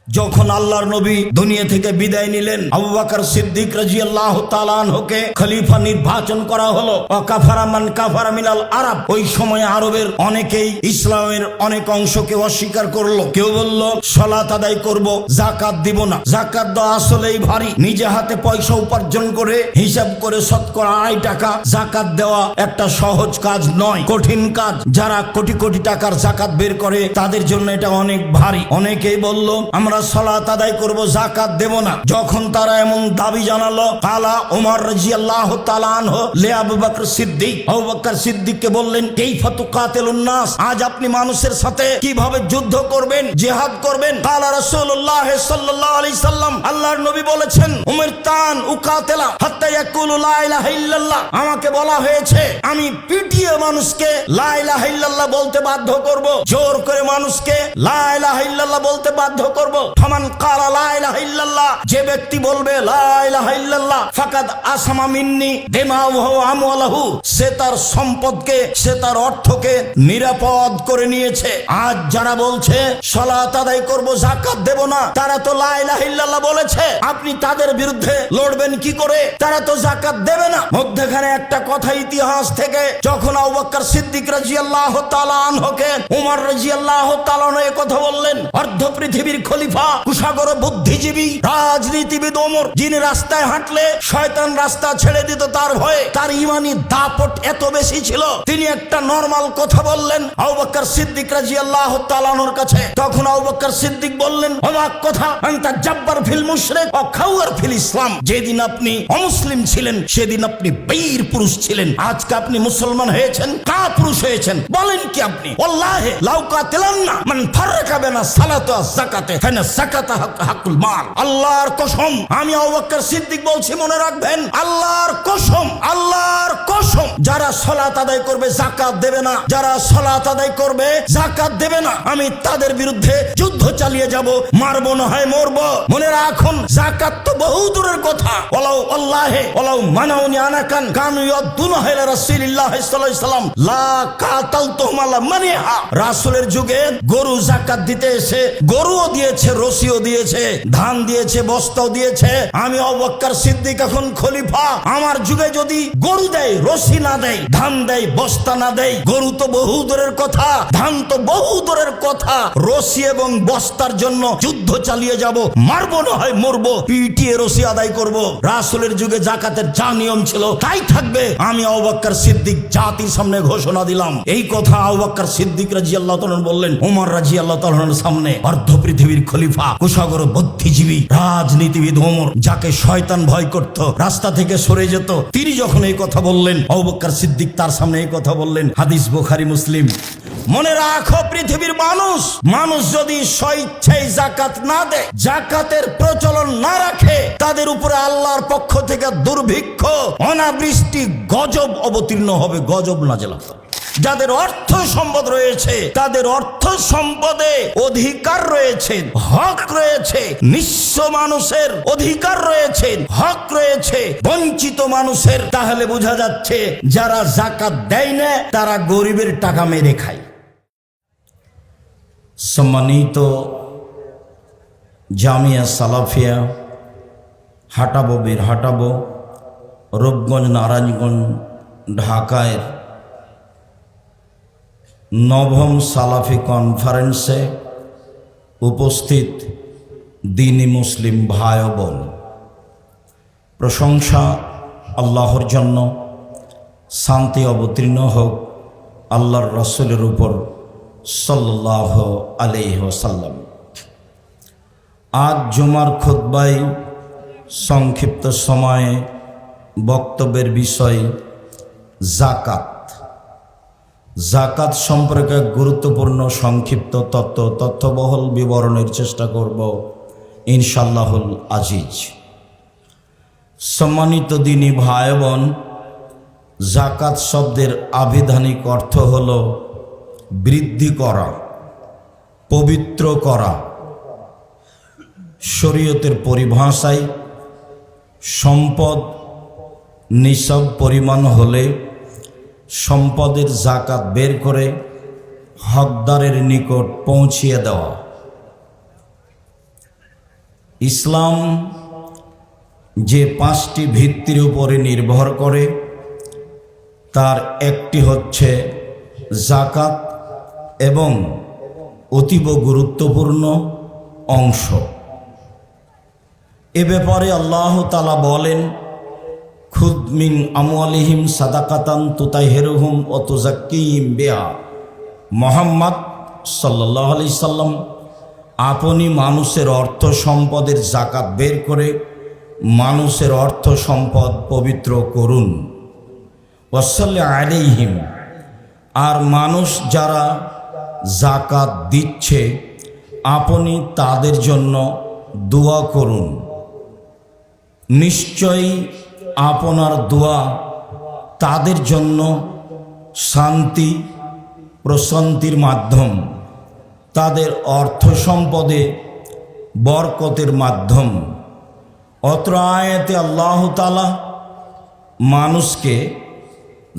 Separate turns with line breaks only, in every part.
যখন আল্লাহর নবী দুনিয়া থেকে বিদায় নিলেন, আবু বকর সিদ্দিক রাদিয়াল্লাহু তাআলা আনহুকে খলিফা নির্বাচন করা হলো। ওয়াকাফারা মান কাফারা মিনাল আরব। ওই সময় আরবের অনেকেই ইসলামের অনেক অংশকে অস্বীকার করলো। কেউ বলল সালাত আদায় করব, যাকাত দিব না। যাকাত দেওয়া আসলেই ভারী। নিজে হাতে পয়সা উপার্জন করে হিসাব করে শতকরা 2.5 টাকা যাকাত দেওয়া একটা সহজ কাজ নয়, কঠিন কাজ। যারা কোটি কোটি টাকার যাকাত বের করে তাদের জন্য এটা অনেক ভারী। অনেকেই বলল আমরা সালাত আদায় করব, যাকাত দেব না। যখন তারা এমন দাবি জানালো, কালা ওমর রাদিয়াল্লাহু তাআলা আনহু লে আবু বকর সিদ্দিক, আবু বকর সিদ্দিককে বললেন, কাইফা তুকাতিলুন নাস, আজ আপনি মানুষের সাথে কিভাবে যুদ্ধ করবেন, জিহাদ করবেন? কালা রাসূলুল্লাহ সাল্লাল্লাহু আলাইহি সাল্লাম, আল্লাহর নবী বলেছেন, উমিরতান উকাতিলা হাত্তা ইয়াকুলু লা ইলাহা ইল্লাল্লাহ, আমাকে বলা হয়েছে আমি পিটিয়ে মানুষকে লা ইলাহা ইল্লাল্লাহ বলতে বাধ্য করব, জোর করে মানুষকে লা ইলাহা ইল্লাল্লাহ বলতে বাধ্য করব। ফামান ক্বালা লা ইলাহা ইল্লাল্লাহ, যে ব্যক্তি বলবে লা ইলাহা ইল্লাল্লাহ, ফাকাদ আসামা মিন্নি দিমাউহু ওয়া আমওয়ালহু, সে তার সম্পদকে, সে তার অর্থকে নিরাপদ করে নিয়েছে। আজ যারা বলছে সালাত আদায় করব, যাকাত দেব না, তারা তো লা ইলাহা ইল্লাল্লাহ বলেছে, আপনি তাদের বিরুদ্ধে লড়বেন কি করে? তারা তো যাকাত দেবে না। মধ্যখানে একটা কথা ইতিহাস থেকে, যখন আবু বকর সিদ্দিক রাদিয়াল্লাহু তাআলা আনহুকে উমর রাদিয়াল্লাহু তাআলা আনহু এই কথা বললেন, অর্ধ পৃথিবীর খলিফা, কুশাগর বুদ্ধিজীবী, রাজনীতিবিদ ওমর, যিনি রাস্তায় হাঁটলে শয়তান রাস্তা ছেড়ে দিত তার ভয়ে, তার ঈমানি দাপট এত বেশি ছিল, তিনি একটা নরমাল কথা বললেন আবু বকর সিদ্দিক রাদিয়াল্লাহু তাআলা আনহুর কাছে। তখন আবু বকর সিদ্দিক বললেন, অবাক কথা, আনতা জাব্বার ফিল মুশরিক ওয়া খাওয়ার ফিল ইসলাম, যেদিন আপনি অমুসলিম ছিলেন সেদিন আপনি বীর পুরুষ ছিলেন, আজকে আপনি মুসলমান হয়েছেন, কাপুরুষ হয়েছেন। বলেন কি আপনি? ওয়াল্লাহি লাউ কাতিলান্না মান ফাররাকা বাইনা সালাতি ওয়া যাকাতি ফাইনা যাকাতা হাকুল মাল। আল্লাহর কসম, আমি আবু বকর সিদ্দিক বলছি, মনে রাখবেন, আল্লাহর কসম, আল্লাহর কসম, যারা সালাত আদায় করবে যাকাত দেবে না, যারা সালাত আদায় করবে যাকাত দেবে না, আমি তাদের বিরুদ্ধে যুদ্ধ চালিয়ে যাব, মারবো না হয় মরবো। মনে রাখুন, যাকাত তো বহু দূরের কথা। ওয়ালাউ আল্লাহে ওয়ালাউ মানাউনি আনাকান কানু ইয়াদুনা ইলা রাসূলিল্লাহ সাল্লাল্লাহু আলাইহি সাল্লাম লা কাতালতুহুম আলা মানিহা। রাসূলের যুগে গরু যাকাত দিতে এসে গরুও দিয়েছে, রশিও দিয়েছে, ধান দিয়েছে, বস্তাও দিয়েছে। আমি আবু বকর সিদ্দিক এখন খলিফা, আমার যুগে যদি গরু দেয়, রশি না দেয়, ধান দেয়, বস্তা না দেয়, গরু তো বহু দূরের কথা, ধান তো বহু দূরের কথা, রশি এবং বস্তার জন্য যুদ্ধ চালিয়ে যাব, মারবো না হয় মরবো, পিটিয়ে রশি আদায় করব। রাসূলের যুগে যাকাতের যা নিয়ম ছিল তাই থাকবে। আমি আবু বকর সিদ্দিক জাতির সামনে ঘোষণা দিলাম। এই কথা আবু বকর সিদ্দিক রাদিয়াল্লাহু তাআলা বললেন ওমর রাদিয়াল্লাহু তাআলার সামনে। অর্ধ পৃথিবীর খলিফা, কুশাগর বুদ্ধিজীবী, রাজনীতিবিদ ওমর, যাকে শয়তান ভয় করত, রাস্তা থেকে সরে যেত, তিনি যখন এই কথা বললেন, আবু বকর সিদ্দিক তার সামনে এই কথা বললেন। হাদিস বুখারী মুসলিম। মনে রাখো, পৃথিবীর মানুষ যদি স্বেচ্ছায় যাকাত না দেয়, যাকাতের প্রচলন না রাখে, তাদের উপরে আল্লাহর পক্ষ থেকে দুর্ভিক্ষ, অনাবৃষ্টি, গজব অবতীর্ণ হবে, গজব নাযিল হবে। যাদের অর্থ সম্পদ রয়েছে, তাদের অর্থ সম্পদে অধিকার রয়েছে, হক রয়েছে, নিঃস্ব মানুষের অধিকার রয়েছে, হক রয়েছে, বঞ্চিত মানুষের। তাহলে বোঝা যাচ্ছে যারা যাকাত দেয় না তারা গরিবের টাকা মেরে খায়। সম্মানিত জামিয়া সালাফিয়া হাটাবো, বীরহাটাবো, রূপগঞ্জ, নারায়ণগঞ্জ, ঢাকায় নবম সালাফি কনফারেন্সে উপস্থিত দ্বীনি মুসলিম ভাই ও বোন, প্রশংসা আল্লাহর জন্য, শান্তি অবতীর্ণ হোক আল্লাহর রাসূলের উপর সাল্লাল্লাহু আলাইহি ওয়াসাল্লাম। আজ জুমার খুতবায় সংক্ষিপ্ত সময়ে বক্তব্যের বিষয় যাকাত। যাকাত সম্পর্কে গুরুত্বপূর্ণ সংক্ষিপ্ত তথ্যবহুল বিবরণের চেষ্টা করব ইনশাআল্লাহুল আজিজ। সম্মানিত দ্বীনি ভাই বোন, যাকাত শব্দের আবিধানিক অর্থ হল বৃদ্ধি করা, পবিত্র করা। শরীয়তের পরিভাষায় সম্পদ নিসাব পরিমাণ হলে সম্পদের যাকাত বের করে হকদারের নিকট পৌঁছিয়ে দেওয়া। ইসলাম যে 5টি ভিত্তির উপরে নির্ভর করে তার একটি হচ্ছে যাকাত এবং অতীব গুরুত্বপূর্ণ অংশ। এ ব্যাপারে আল্লাহ তাআলা বলেন, খুদ মিন আমওয়ালিহিম সাদাকাতান তুতাহিরুহুম ওয়া তুযাক্কিহিম বিহা। মুহাম্মদ সাল্লাল্লাহু আলাইহি সাল্লাম, আপনি মানুষের অর্থ সম্পদের যাকাত বের করে মানুষের অর্থ সম্পদ পবিত্র করুন। ওয়াসাল্লি আলাইহিম, আর মানুষ যারা যাকাত দিচ্ছে আপনি তাদের জন্য দোয়া করুন। নিশ্চয়ই আপনার দোয়া তাদের জন্য শান্তি প্রশান্তির মাধ্যম, তাদের অর্থ সম্পদে বরকতের মাধ্যম। অত্র আয়াতে আল্লাহ তাআলা মানুষকে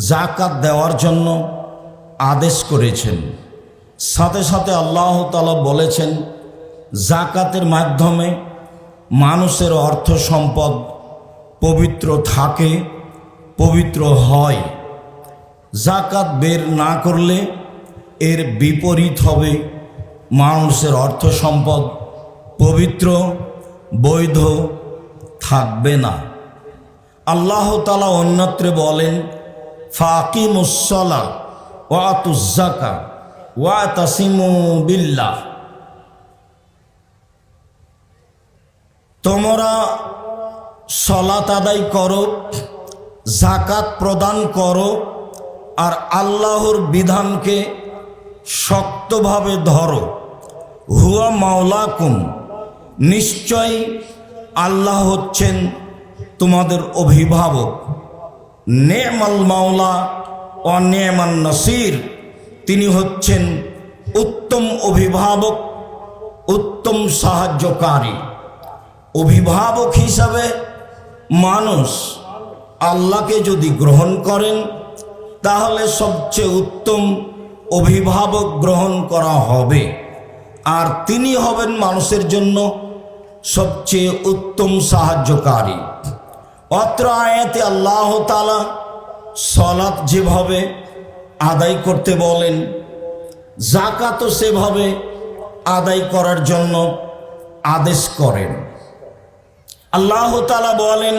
যাকাত দেওয়ার জন্য আদেশ করেছেন। সাথে সাথে আল্লাহ তাআলা বলেছেন, যাকাতের মাধ্যমে মানুষের অর্থ সম্পদ পবিত্র থাকে, পবিত্র হয়। যাকাত বের না করলে এর বিপরীত হবে, মানুষের অর্থ সম্পদ পবিত্র বৈধ থাকবে না। আল্লাহ তাআলা অন্যত্রে বলেন, ফাকিমুস সালাহ ওয়া আতুজ যাকাত ওয়া তাসিমু বিল্লাহ। তোমরা সালাত আদায় করো, যাকাত প্রদান করো, আর আল্লাহর বিধানকে শক্তভাবে ধরো। হুয়া মাওলাকুম, নিশ্চয় আল্লাহ হচ্ছেন তোমাদের অভিভাবক। নেমাল মাওলা ও নেমান নাসির, তিনি হচ্ছেন উত্তম অভিভাবক, উত্তম সাহায্যকারী। অভিভাবক হিসাবে মানুষ আল্লাহকে যদি গ্রহণ করেন তাহলে সবচেয়ে উত্তম অভিভাবক গ্রহণ করা হবে, আর তিনি হবেন মানুষের জন্য সবচেয়ে উত্তম সাহায্যকারী। অত্র আয়াতে আল্লাহ তাআলা সালাত যেভাবে আদায় করতে বলেন, যাকাতও সেভাবে আদায় করার জন্য আদেশ করেন। আল্লাহ তাআলা বলেন,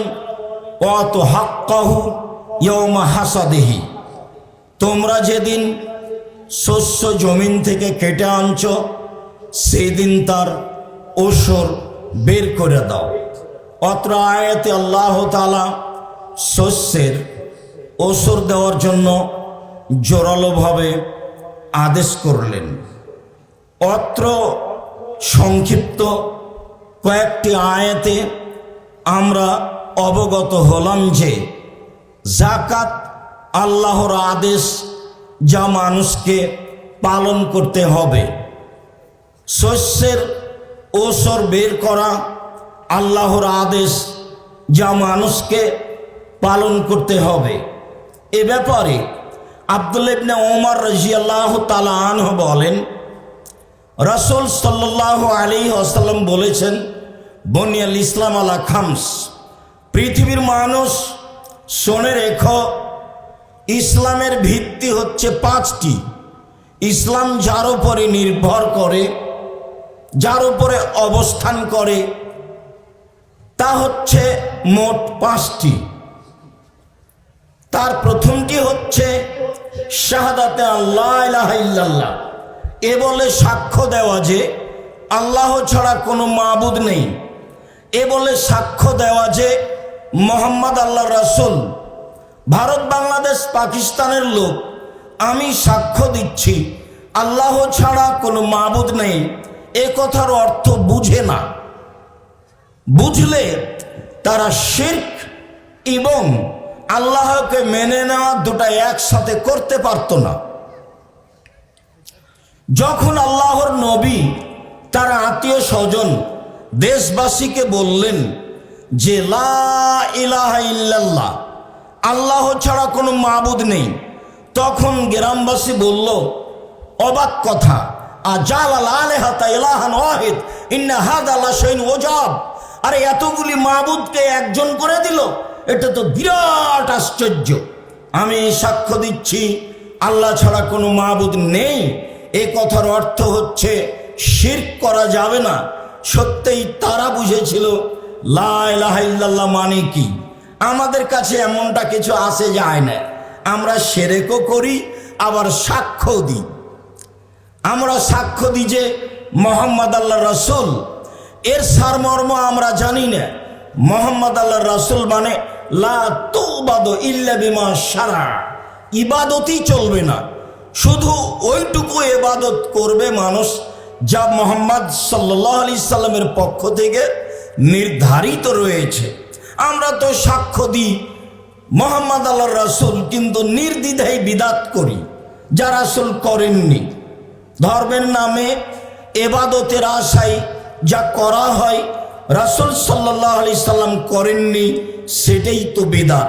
ওয়া তুহাক্কাহু ইয়াওমা হাসাদিহি, তোমরা যেদিন শস্য জমিন থেকে কেটে আনছো সেদিন তার ওসর বের করে দাও। অত্র আয়াতে আল্লাহ তাআলা শস্যের ওসর দেওয়ার জন্য জোরালোভাবে আদেশ করলেন। অত্র সংক্ষিপ্ত কয়েকটি আয়াতে আমরা অবগত হলাম যে যাকাত আল্লাহর আদেশ, যা মানুষকে পালন করতে হবে। শস্যের ওসর বের করা আল্লাহর আদেশ, যা মানুষকে পালন করতে হবে। এ ব্যাপারে আব্দুল্লাহ ইবনে ওমর রাদিয়াল্লাহু তাআলা আনহু বলেন, রাসূল সাল্লাল্লাহু আলাইহি ওয়াসাল্লাম বলেছেন, বুনিয়াল ইসলাম আলা খামস, পৃথিবীর মানুষ শুনে রেখো, ইসলামের ভিত্তি হচ্ছে 5টি। ইসলাম যার উপরে নির্ভর করে, যার উপরে অবস্থান করে, তা হচ্ছে মোট 5টি। তার প্রথমটি হচ্ছে শাহাদাতে আল্লাহ ইলাহা ইল্লাল্লাহ, এ বলে সাক্ষ্য দেওয়া যে আল্লাহ ছাড়া কোনো মাবুদ নেই, এ বলে সাক্ষ্য দেওয়া যে মুহাম্মদ আল্লাহর রাসূল। ভারত, বাংলাদেশ, পাকিস্তানের লোক আমি সাক্ষ্য দিচ্ছি আল্লাহ ছাড়া কোনো মাবুদ নেই, এ কথার অর্থ বুঝে না। বুঝলে তারা শিরক এবং আল্লাহকে মেনে নেওয়া দুটা একসাথে করতে পারত না। যখন আল্লাহর নবী তার আত্মীয় স্বজন দেশবাসীকে বললেন যে লা ইলাহা ইল্লাল্লাহ, আল্লাহ ছাড়া কোনো মাবুদ নেই, তখন গ্রামবাসী বলল, অবাক কথা, আজাল আল আলিহাতা ইলাহান ওয়াহিদ, ইন্না হাযা লাশাইউন ওজাব। আরে এতগুলি মাবুদকে একজন করে দিল, এটা তো বিরাট আশ্চর্য। আমি সাক্ষ্য দিচ্ছি আল্লাহ ছাড়া কোনো মাবুদ নেই। এ কথার অর্থ হচ্ছে শিরক করা যাবে না। সত্যিই তারা বুঝেছিল লা ইলাহা ইল্লাল্লাহ মানে কি। আমাদের কাছে এমনটা কিছু আসে যায় না। আমরা শিরকও করি, আবার সাক্ষ্য দিই। আমরা সাক্ষ্য দিই যে মুহাম্মদ আল্লাহর রাসূল, এর সারমর্ম আমরা জানি না। মুহাম্মদ আল্লাহর রাসূল মানে লা তুবাদু ইল্লা বিমা শারা, ইবাদতই চলবে না, শুধু ওইটুকু ইবাদত করবে মানুষ যা মুহাম্মদ সাল্লাল্লাহু আলাইহি সাল্লামের পক্ষ থেকে নির্ধারিত রয়েছে। আমরা তো সাক্ষ্য দিই মুহাম্মদ আল্লাহর রাসূল, কিন্তু নির্দ্বিধায় বিদাত করি যা রাসূল করেননি। ধর্মের নামে ইবাদতের আশায় যা করা হয় রাসূল সাল্লাল্লাহু আলাইহি সাল্লাম করেননি, সেটাই তো বিদআত।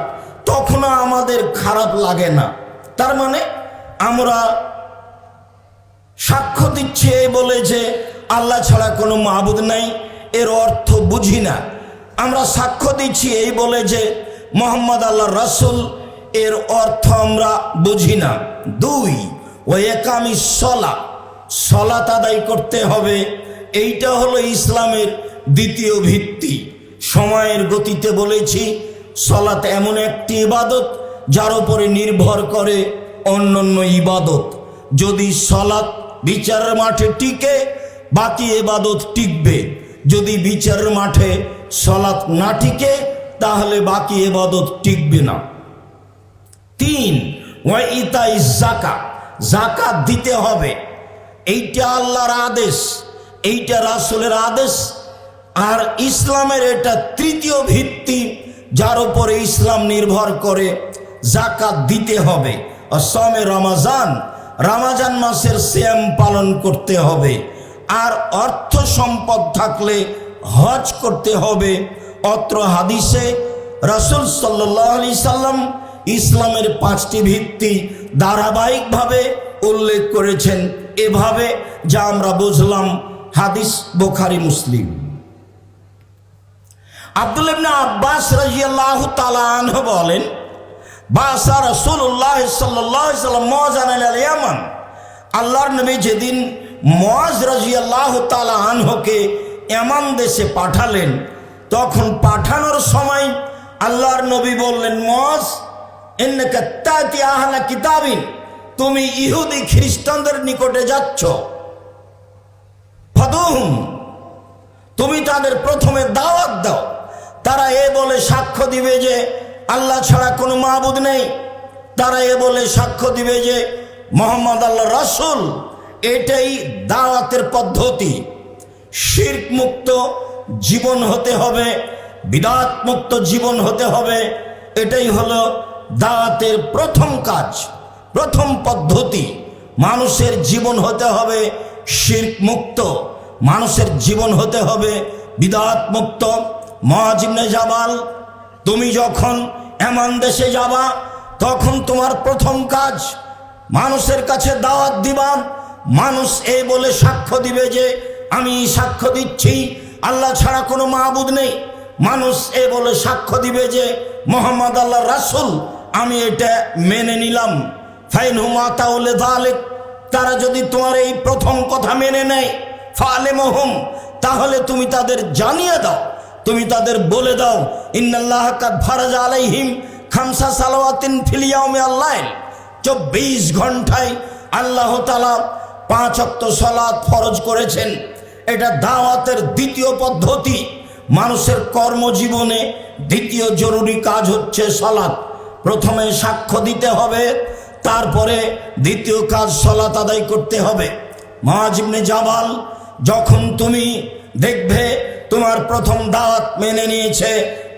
তখনও আমাদের খারাপ লাগে না। তার মানে আমরা সাক্ষ্য দিচ্ছি এই বলে যে আল্লাহ ছাড়া কোনো মাবুদ নাই, এর অর্থ বুঝি না। আমরা সাক্ষ্য দিচ্ছি এই বলে যে মুহাম্মদ আল্লাহর রাসূল, এর অর্থ আমরা বুঝি না। 2, ওয়া ইকামিস সালাহ, সালাত আদায় করতে হবে। এইটা হলো ইসলামের দ্বিতীয় ভিত্তি। সময়ের গতিতে বলেছি সালাত এমন একটি ইবাদত যার উপরে নির্ভর করে অন্যান্য ইবাদত। যদি সালাত বিচারের মাঠে টিকে, বাকি ইবাদত টিকবে। যদি বিচারের মাঠে সালাত না টিকে, তাহলে বাকি ইবাদত টিকবে না। 3, ওয়া ইতাইজ যাকাত, যাকাত দিতে হবে। এইটা আল্লাহর আদেশ, এইটা রাসূলের আদেশ। আর ইসলামের এটা তৃতীয় ভিত্তি যার উপরে ইসলাম নির্ভর করে, যাকাত দিতে হবে। অসমে রমাজান, রমাজান মাসের সিয়াম পালন করতে হবে। আর অর্থ সম্পদ থাকলে হজ করতে হবে। অত্র হাদিসে রাসূল সাল্লাল্লাহু আলাইহি সাল্লাম ইসলামের 5টি ভিত্তি ধারাবাহিকভাবে উল্লেখ করেছেন, এভাবে যা আমরা বুঝলাম। হাদিস বুখারী মুসলিম। আব্দুল্লাহ ইবনে আব্বাস রাদিয়াল্লাহু তাআলা আনহু বলেন, বাসা রাসূলুল্লাহ সাল্লাল্লাহু আলাইহি সাল্লাম মুআযান আল ইয়ামান, আল্লাহর নবী যেদিন মুআজ রাদিয়াল্লাহু তাআলা আনহুকে ইয়ামান দেশে পাঠালেন, তখন পাঠানোর সময় আল্লাহর নবী বললেন, মুআজ ইন্নাকা তাতি আহলা কিতাবিন, তুমি ইহুদি খ্রিস্টানদের নিকটে যাচ্ছ। ফাদুহুম, তুমি তাদের প্রথমে দাওয়াত দাও। তারা এ বলে সাক্ষ্য দিবে যে আল্লাহ ছাড়া কোনো মাবুদ নেই। তারা এ বলে সাক্ষ্য দিবে যে মুহাম্মদ আল্লাহর রাসূল। এটাই দাওয়াতের পদ্ধতি। শিরক মুক্ত জীবন হতে হবে, বিদআত মুক্ত জীবন হতে হবে। এটাই হলো দাওয়াতের প্রথম কাজ, প্রথম পদ্ধতি। মানুষের জীবন হতে হবে শিরক মুক্ত, মানুষের জীবন হতে হবে বিদআত মুক্ত। মুআজ ইবনে জাবাল, তুমি যখন ইয়ামান দেশে যাবা, তখন তোমার প্রথম কাজ মানুষের কাছে দাওয়াত দিবা। মানুষ এই বলে সাক্ষ্য দিবে যে আমি সাক্ষ্য দিচ্ছি আল্লাহ ছাড়া কোনো মাবুদ নেই। মানুষ এই বলে সাক্ষ্য দিবে যে মুহাম্মদ আল্লাহর রাসূল, আমি এটা মেনে নিলাম। ফাইনহুম আতাউ লিযালিক, তারা যদি তোমার এই প্রথম কথা মেনে নেয়, ফালিমহুম, তাহলে তুমি তাদের জানিয়ে দাও, তুমি তাদের বলে দাও, ইন্নাল্লাহ কাদ ফারাজা আলাইহিম খামসা সালাওয়াতিন ফিল ইয়াউমি আল লাইল, 24 ঘন্টায় আল্লাহ তাআলা 5 ওয়াক্ত সালাত ফরজ করেছেন। এটা দাওয়াতের দ্বিতীয় পদ্ধতি। মানুষের কর্মজীবনে দ্বিতীয় জরুরি কাজ হচ্ছে সালাত। প্রথমে সাক্ষ্য দিতে হবে, তারপরে দ্বিতীয় কাজ সালাত আদায় করতে হবে। মুআজ ইবনে জাবাল, যখন তুমি দেখবে তোমার প্রথম দাওয়াত মেনে নিয়েছে,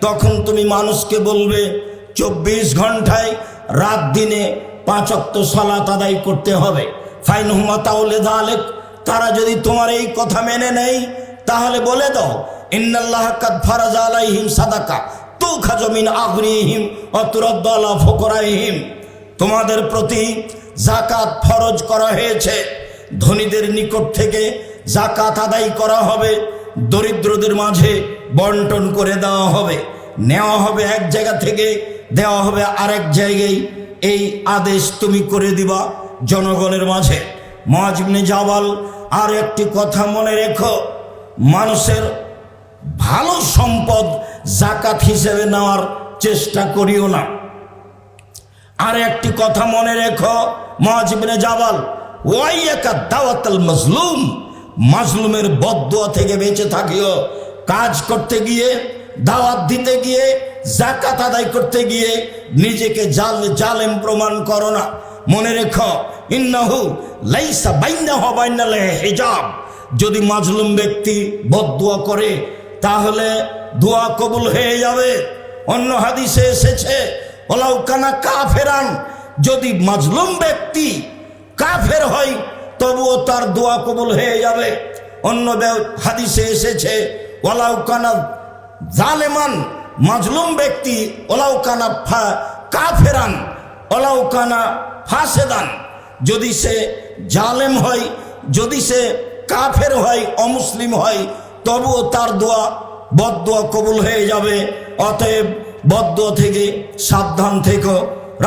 তখন তুমি মানুষকে বলবে 24 ঘন্টায় রাত দিনে 5 ওয়াক্ত সালাত আদায় করতে হবে। ফাইনহুম আতাউ লিযালিক, তারা যদি তোমার এই কথা মেনে নেয়, তাহলে বলে দাও, ইন্নাল্লাহ কাদ ফারাজা আলাইহিম সাদাকা তুখাযু মিন আগনিহিম ওয়া তুরাদ্দু আলা ফুকরাইহিম, তোমাদের প্রতি যাকাত ফরজ করা হয়েছে। ধনীদের নিকট থেকে যাকাত আদায় করা হবে, দরিদ্রদের মাঝে বন্টন করে দেওয়া হবে, নেওয়া হবে এক জায়গা থেকে, দেওয়া হবে আরেক জায়গায়। এই আদেশ তুমি করে দিবা জনগণের মাঝে। মুআয ইবনে জাবাল আর একটি কথা মনে রেখো, মানুষের ভালো সম্পদ যাকাত হিসেবে নেওয়ার চেষ্টা করিও না। আর একটি কথা মনে রেখো মুআয ইবনে জাবাল, ওয়াইয়াকা দাওয়াতুল মাজলুম, মাজলুমের বদদুয়া থেকে বেঁচে থাকিও। কাজ করতে গিয়ে, দাওয়াত দিতে গিয়ে, যাকাত আদায় করতে গিয়ে নিজেকে জালেম প্রমাণ করো না। মনে রেখো, ইন্নাহু লাইসা বাইনাহু ওয়া বাইনাল হিজাব, যদি মাজলুম ব্যক্তি বদদুয়া করে তাহলে দোয়া কবুল হয়ে যাবে। অন্য হাদিসে এসেছে ওয়ালাউ কানা কাফেরান, যদি মাজলুম ব্যক্তি কাফের হয় তবুও তার দোয়া কবুল হয়ে যাবে। অন্য হাদিসে এসেছে ওয়ালাউ কানা জালেমান, মাজলুম ব্যক্তি ওয়ালাউ কানা কাফেরান ওয়ালাউ কানা ফাসেদান, যদি সে জালেম হয়, যদি সে কাফের হয়, অমুসলিম হয়, তবুও তার দোয়া বদদুয়া কবুল হয়ে যাবে। অতএব বদদুয়া থেকে সাবধান থেকো।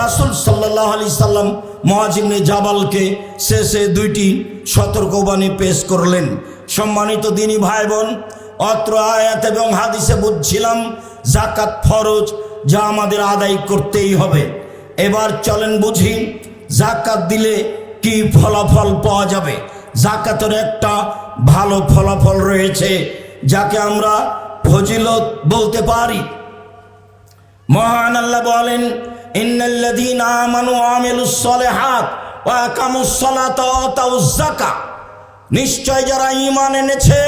রাসূল সাল্লাল্লাহু আলাইহি সাল্লাম মুআয ইবনে জাবালকে শেষে দুইটি সতর্কবাণী পেশ করলেন। সম্মানিত দিনী ভাই বোন, অত্র আয়াত এবং হাদিসে বুঝছিলাম যাকাত ফরজ, যা আমাদের আদায় করতেই হবে। এবার চলেন বুঝি যাকাত দিলে কি ফলাফল পাওয়া যাবে। যাকাতের একটা ভালো ফলাফল রয়েছে, যাকে আমরা ফজিলত বলতে পারি। মহান আল্লাহ বলেন, ইন্নাল্লাযীনা আমানু ওয়া আমিলুস সালিহাত ওয়া আকামুস সালাতা ওয়া আতাউয যাকাত, নিশ্চয় যারা ঈমান এনেছে,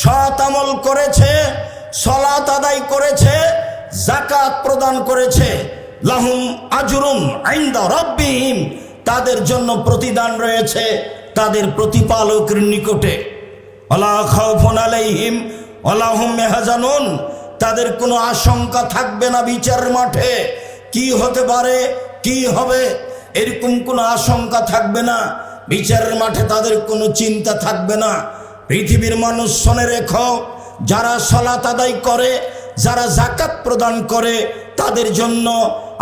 সৎ আমল করেছে, সালাত আদায় করেছে, যাকাত প্রদান করেছে, লাহুম আজরুন ইনদা রাব্বিহিম, তাদের জন্য প্রতিদান রয়েছে তাদের প্রতিপালকের নিকটে। ওয়ালা খাউফুন আলাইহিম ওয়ালা হুম ইয়াহজানুন, তাদের কোনো আশঙ্কা থাকবে না বিচারের মাঠে। কি হতে পারে, কি হবে, এরকম কোনো আশঙ্কা থাকবে না। বিচারের মাঠে তাদের কোনো চিন্তা থাকবে না। পৃথিবীর মানুষ শুনে রেখো, যারা সালাত আদায় করে, যারা যাকাত প্রদান করে, তাদের জন্য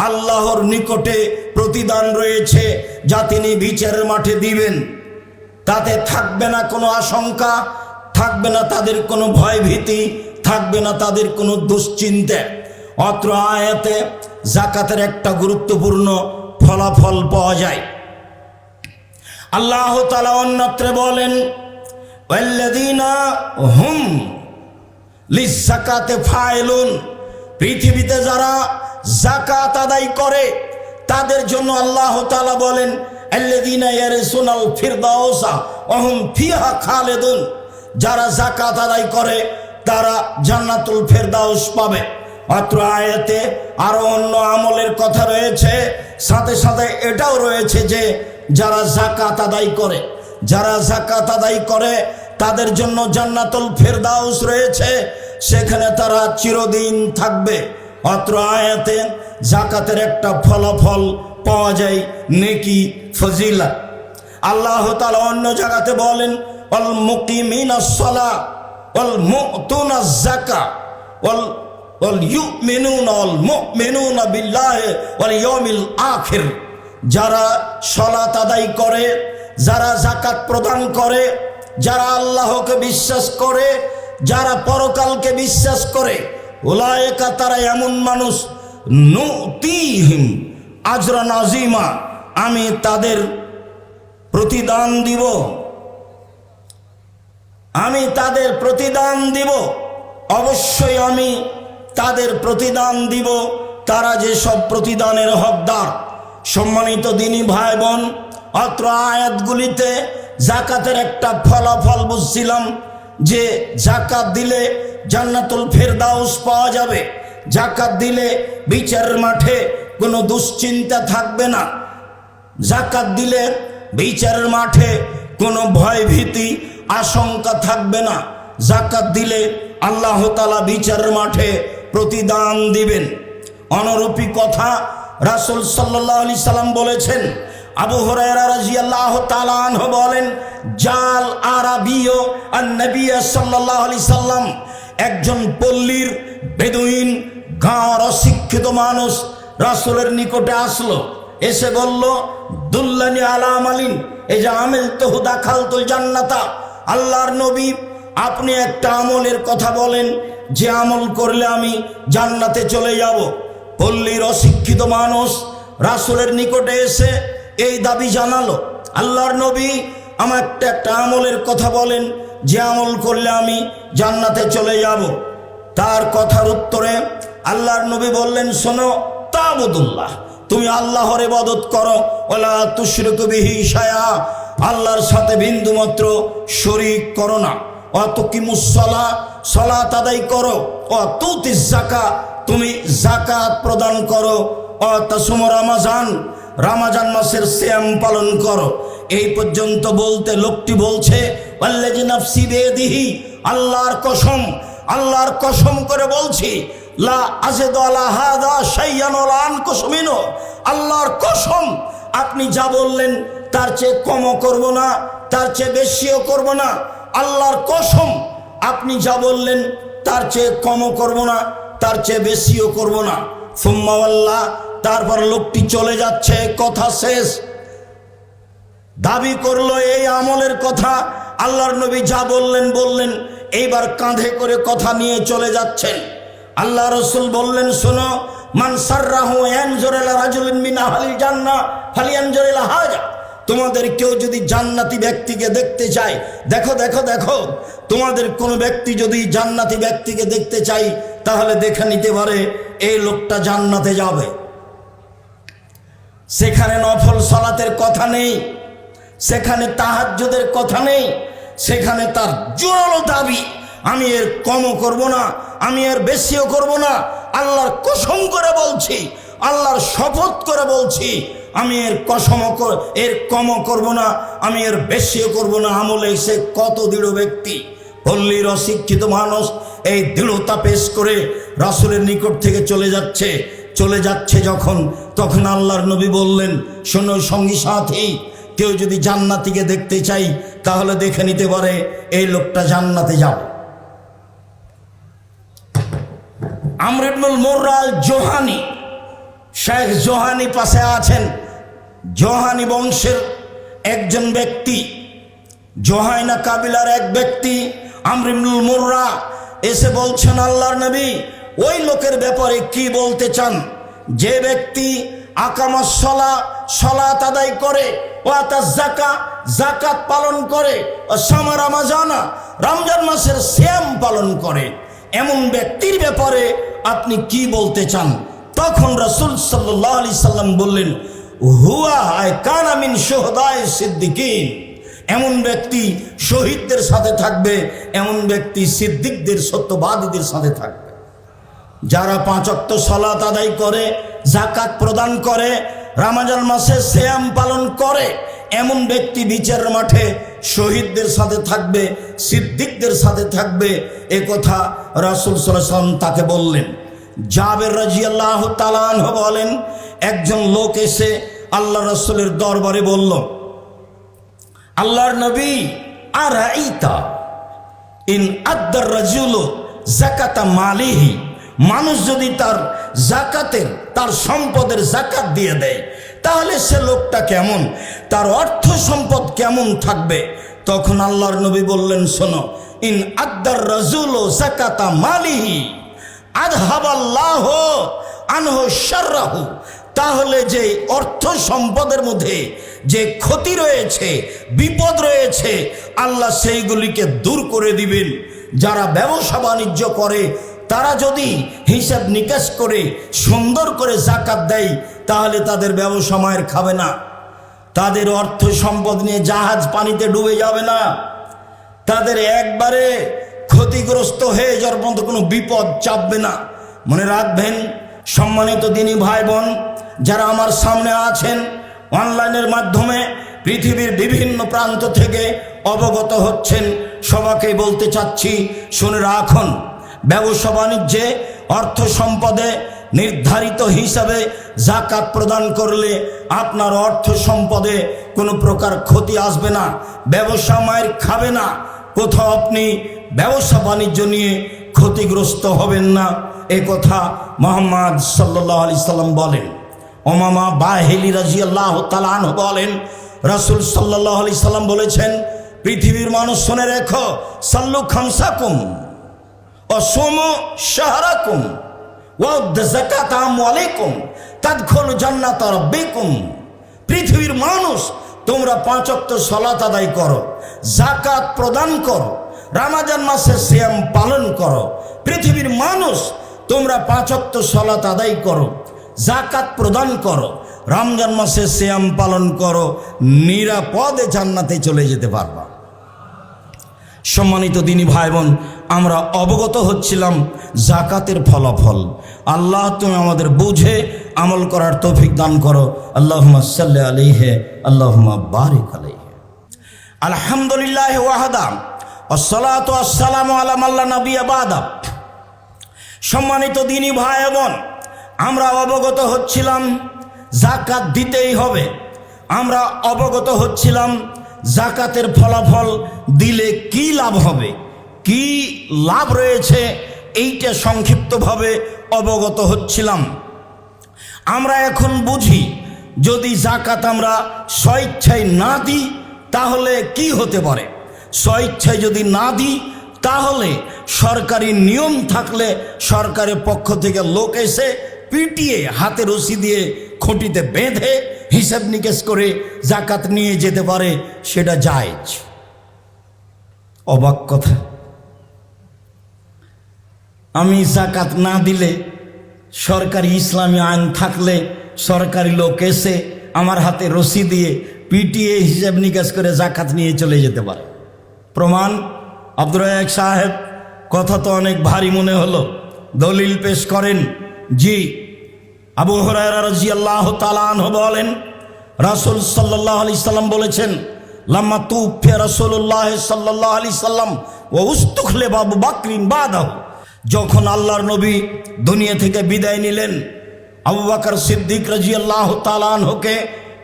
আল্লাহর নিকটে প্রতিদান রয়েছে, যা তিনি বিচারের মাঠে দিবেন। তাতে থাকবে না কোনো আশঙ্কা, থাকবে না তাদের কোনো ভয় ভীতি, থাকবে না তাদের কোনো দুশ্চিন্তা। অত্র আয়াতে যাকাতের একটা গুরুত্বপূর্ণ ফলাফল পাওয়া যায়। আল্লাহ তাআলা অন্যত্রে বলেন, ওয়াল্লাযীনা হুম লিযাকাতি ফাইলুন, পৃথিবীতে যারা যাকাত আদায় করে তাদের জন্য আল্লাহ তাআলা বলেন, আল্লাযীনা ইয়ারসুনাল ফিরদাউসা ওয়া হুম ফিহা খালিদুন, যারা যাকাত আদায় করে তারা জান্নাতুল ফেরদাউস পাবে। অত্র আয়াতে আরো অন্য আমলের কথা রয়েছে, সাথে সাথে এটাও রয়েছে যে যারা যাকাত আদায় করে, যারা যাকাত আদায় করে তাদের জন্য জান্নাতুল ফেরদাউস রয়েছে, সেখানে তারা চিরদিন থাকবে। অত্র আয়াতে যাকাতের একটা ফলাফল পাওয়া যায়, নেকি, ফজিলত। আল্লাহ তাআলা অন্য জায়গাতে বলেন, ওয়াল মুকিমিনাস সালাহ ওয়াল মুতুনাজ যাকাত ওয়াল ইউমিনুনা ওয়াল মুমিনুনা বিল্লাহি ওয়াল ইয়াউমিল আখির, যারা সালাত আদায় করে, যারা যাকাত প্রদান করে, যারা আল্লাহকে বিশ্বাস করে, যারা পরকালকে বিশ্বাস করে, উলায়েকা, তারা এমন মানুষ, নুতিহিম আজরান আযীমা, আমি তাদের প্রতিদান দিব, আমি তাদের প্রতিদান দিব, অবশ্যই আমি তাদের প্রতিদান দিব, তারা যে সব প্রতিদানের হকদার। সম্মানিত দিনী ভাই বোন, অত্র আয়াতগুলিতে যাকাতের একটা ফলাফল বুঝছিলাম যে যাকাত দিলে জান্নাতুল ফেরদাউস পাওয়া যাবে, যাকাত দিলে বিচারের মাঠে কোনো দুশ্চিন্তা থাকবে না, যাকাত দিলে বিচারের মাঠে কোনো ভয় ভীতি আশঙ্কা থাকবে না, যাকাত দিলে আল্লাহ তাআলা বিচারের মাঠে প্রতিদান দিবেন। অনুরূপী কথা রাসূল সাল্লাল্লাহু আলাইহি সাল্লাম বলেছেন, আবু হুরায়রা রাদিয়াল্লাহু তাআলা আনহু বলেন, জাল আরাবিয়্যু আন-নবী সাল্লাল্লাহু আলাইহি সাল্লাম, একজন পল্লীর বেদুইন গাঁওর অশিক্ষিত মানুষ রাসূলের নিকটে আসলো, এসে বলল, দুল্লানি আলা আমালিন, এই যে আমিল তহু দাখালতুল জান্নাতা, আল্লাহর নবী আপনি একটা আমলের কথা বলেন যে আমল করলে আমি জান্নাতে চলে যাব। পল্লীর অশিক্ষিত মানুষ রাসূলের নিকটে এসে এই দাবি জানালো, আল্লাহর নবী আমার একটা আমলের কথা বলেন যে আমল করলে আমি জান্নাতে চলে যাব। তার কথার উত্তরে আল্লাহর নবী বললেন, শোনো, তাবুদুল্লাহ, তুমি আল্লাহর ইবাদত করো, ওয়ালা তুশরিকু বিহি শাইআ, আল্লাহর সাথে বিন্দুমাত্র শরীক করো না। ওয়া তুকিমুস সালাহ, সালাত আদায় করো। ওয়া তুতিজ যাকাত, তুমি যাকাত প্রদান করো। ওয়া তাসুমু রমাজান, রমজান মাসের সিয়াম পালন করো। এই পর্যন্ত বলতে লোকটি বলছে, ওয়াল্লাযী নাফসি বিয়াদিহি, আল্লাহর কসম, আল্লাহর কসম করে বলছি, লা আযিদু আলা হাযা শাইয়ান ওয়া লা আনকুসু মিনহু, আল্লাহর কসম আপনি যা বললেন তার চেয়ে কমও করব না, তার চেয়ে বেশিও করব না। আল্লাহর কসম আপনি যা বললেন তার চেয়ে কমও করব না, তার চেয়ে বেশিও করব না। সুম্মা ওয়াল্লাহ, তারপর লোকটি চলে যাচ্ছে, কথা শেষ। দাবি করলো এই আমলের কথা, আল্লাহর নবী যা বললেন, এইবার কাঁধে করে কথা নিয়ে চলে যাচ্ছেন। আল্লাহ রাসূল বললেন, শোনো, মান সাররাহু ইয়ানজুর ইলা রাজুলিন মিন আহলিল জান্নাহ ফালিয়ানজুর ইলা হাযা, তোমাদের কেউ যদি জান্নাতি ব্যক্তিকে দেখতে চায়, দেখো দেখো দেখো, তোমাদের কোনো ব্যক্তি যদি জান্নাতি ব্যক্তিকে দেখতে চাই তাহলে দেখে নিতে পারে এই লোকটা জান্নাতে যাবে। সেখানে নফল সালাতের কথা নেই, সেখানে তাহাজ্জুদের কথা নেই, সেখানে তার জোরালো দাবি, আমি এর কমও করব না, আমি এর বেশিও করব না, আল্লাহর কসম করে বলছি, আল্লাহর শপথ করে বলছি, আমি এর কমও করব না, আমি এর বেশিও করব না। আমলে সে কত দৃঢ় ব্যক্তি! পল্লীর অশিক্ষিত মানুষ এই দৃঢ়তা পেশ করে রাসূলের নিকট থেকে চলে যাচ্ছে যখন, তখন আল্লাহর নবী বললেন, শোনো সঙ্গী সাথী, কেউ যদি জান্নাতীকে দেখতে চাই তাহলে দেখে নিতে পারে এই লোকটা জান্নাতে যাবে। আমর ইবনুল মুররা আল জোহানি, শেখ জোহানি পাশে আছেন, জোহানি বংশের একজন ব্যক্তি, জোহাইনা কাবিলার এক ব্যক্তি আমর ইবনুল মুররা এসে বলছেন, আল্লাহর নবী ওই লোকের ব্যাপারে কি বলতে চান যে ব্যক্তি আকামাস সালাহ, সালাত আদায় করে, ওয়াতাজ যাকাত, যাকাত পালন করে, ও সামা রমাজানা, রমজান মাসের সিয়াম পালন করে, এমন ব্যক্তির ব্যাপারে আপনি কি বলতে চান? তখন রাসূল সাল্লাল্লাহু আলাইহি সাল্লাম বললেন, হুয়া কানা মিন শুহাদায়ে সিদ্দিকিন, এমন ব্যক্তি শহীদদের সাথে থাকবে, এমন ব্যক্তি সিদ্দিকদের, সত্যবাদীদের সাথে থাকবে। যারা 5 ওয়াক্ত সালাত আদায় করে, যাকাত প্রদান করে, রমজান মাসে সিয়াম পালন করে, এমন ব্যক্তি বিচারের মাঠে শহীদদের সাথে থাকবে, সিদ্দিকদের সাথে থাকবে। এ কথা রাসূল সাল্লাল্লাহু আলাইহি ওয়াসাল্লাম তাকে বললেন। জাবের রাদিয়াল্লাহু তাআলা আনহু বলেন, একজন লোক এসে আল্লাহ রাসূলের দরবারে বলল, আল্লাহর নবী, আরাইতা ইন আদ্দার রাজুলু যাকাতা মালিহি, মানুষ যদি তার যাকাতের, তার সম্পদের যাকাত দিয়ে দেয় তাহলে সে লোকটা কেমন, তার অর্থ সম্পদ কেমন থাকবে? তখন আল্লাহর নবী বললেন, শোনো, ইন আদ্দার রাজুলু যাকাতা মালিহি আযহাবাল্লাহু আনহু শাররাহু, তাহলে যে অর্থ সম্পদের মধ্যে যে ক্ষতি রয়েছে, বিপদ রয়েছে, আল্লাহ সেইগুলিকে দূর করে দিবেন। যারা ব্যবসা বাণিজ্য করে তারা যদি হিসাব নিকাশ করে সুন্দর করে যাকাত দেয় তাহলে তাদের ব্যবসা মায়ের খাবে না, তাদের অর্থ সম্পদ নিয়ে জাহাজ পানিতে ডুবে যাবে না, তাদের একবারে ক্ষতিগ্রস্ত হয়ে যাওয়ার পর্যন্ত কোনো বিপদ চাপবে না। মনে রাখবেন সম্মানিত দিনী ভাই বোন যারা আমার সামনে আছেন, অনলাইনের মাধ্যমে পৃথিবীর বিভিন্ন প্রান্ত থেকে অবগত হচ্ছেন, সবাইকে বলতে চাচ্ছি, শুনে রাখুন, ব্যবসা বাণিজ্যে, অর্থ সম্পদে নির্ধারিত হিসাবে যাকাত প্রদান করলে আপনার অর্থ সম্পদে কোনো প্রকার ক্ষতি আসবে না, ব্যবসা মায়ের খাবে না, কোথাও আপনি ব্যবসা বাণিজ্য নিয়ে ক্ষতিগ্রস্ত হবেন না। এ কথা মুহাম্মদ সাল্লাল্লাহু আলাইহি সাল্লাম বলেন। উমামা বাহিলি রাদিয়াল্লাহু তাআলা আনহু বলেন, রাসূল সাল্লাল্লাহু আলাইহি সাল্লাম বলেছেন, পৃথিবীর মানুষ শুনে রেখো, সাল্লু খামসাকুম ওয়াসুমু শাহরাকুম ওয়াউদ্দু যাকাতা আমওয়ালিকুম তাদখুলু জান্নাতা রাব্বিকুম। পৃথিবীর মানুষ, তোমরা 5 ওয়াক্ত সালাত আদায় করো, যাকাত প্রদান করো, রমজান মাসে সিয়াম পালন করো। পৃথিবীর মানুষ, তোমরা 5 ওয়াক্ত সালাত আদায় করো, যাকাত প্রদান করো, রমজান মাসে সিয়াম পালন করো, নিরাপদে জান্নাতে চলে যেতে পারবা। সম্মানিত দিনী ভাই বোন, আমরা অবগত হচ্ছিলাম যাকাতের ফলাফল। আল্লাহ তুমি আমাদের বুঝে আমল করার তৌফিক দান করো। আল্লাহুম্মা সাল্লি আলাইহি আল্লাহুম্মা বারিক আলাইহি। আলহামদুলিল্লাহ ওয়াহদা ওয়াসসালাতু ওয়াসসালামু আলা মান লা নাবিয়্যা বাদা। সম্মানিত দিনী ভাই বোন, আমরা অবগত হচ্ছিলাম যাকাত দিতেই হবে। আমরা অবগত হচ্ছিলাম যাকাতের ফলাফল দিলে কি লাভ হবে, কি লাভ রয়েছে, এইটা সংক্ষিপ্তভাবে অবগত হচ্ছিলাম। আমরা এখন বুঝি, যদি যাকাত আমরা স্বেচ্ছায় না দিই তাহলে কি হতে পারে। স্বেচ্ছায় যদি না দিই তাহলে সরকারি নিয়ম থাকলে সরকারের পক্ষ থেকে লোক এসে পিটিয়ে হাতে রশি দিয়ে খুঁটিতে বেঁধে হিসাব নিকেশ করে যাকাত নিয়ে যেতে পারে, সেটা জায়েজ। অবাক কথা, আমি যাকাত না দিলে সরকারি ইসলামী আইন থাকলে সরকারি লোক এসে আমার হাতে রশি দিয়ে পিটিয়ে হিসাব নিকাশ করে যাকাত নিয়ে চলে যেতে পারে। প্রমাণ আব্দুর রাজ্জাক সাহেব, কথা তো অনেক ভারী মনে হলো, দলিল পেশ করেন। জি, আবু হুরায়রা রাদিয়াল্লাহু তাআলা আনহু বলেন, রাসূল সাল্লাল্লাহু আলাইহি সাল্লাম বলেছেন, লাম্মা তুফিয়া রাসূলুল্লাহ সাল্লাল্লাহু আলাইহি সাল্লাম ওয়া উস্তুখলিফা আবু বকরিন বাদাহু। যখন আল্লাহর নবী দুনিয়া থেকে বিদায় নিলেন, আবু বকর সিদ্দিক রাদিয়াল্লাহু তাআলা আনহুকে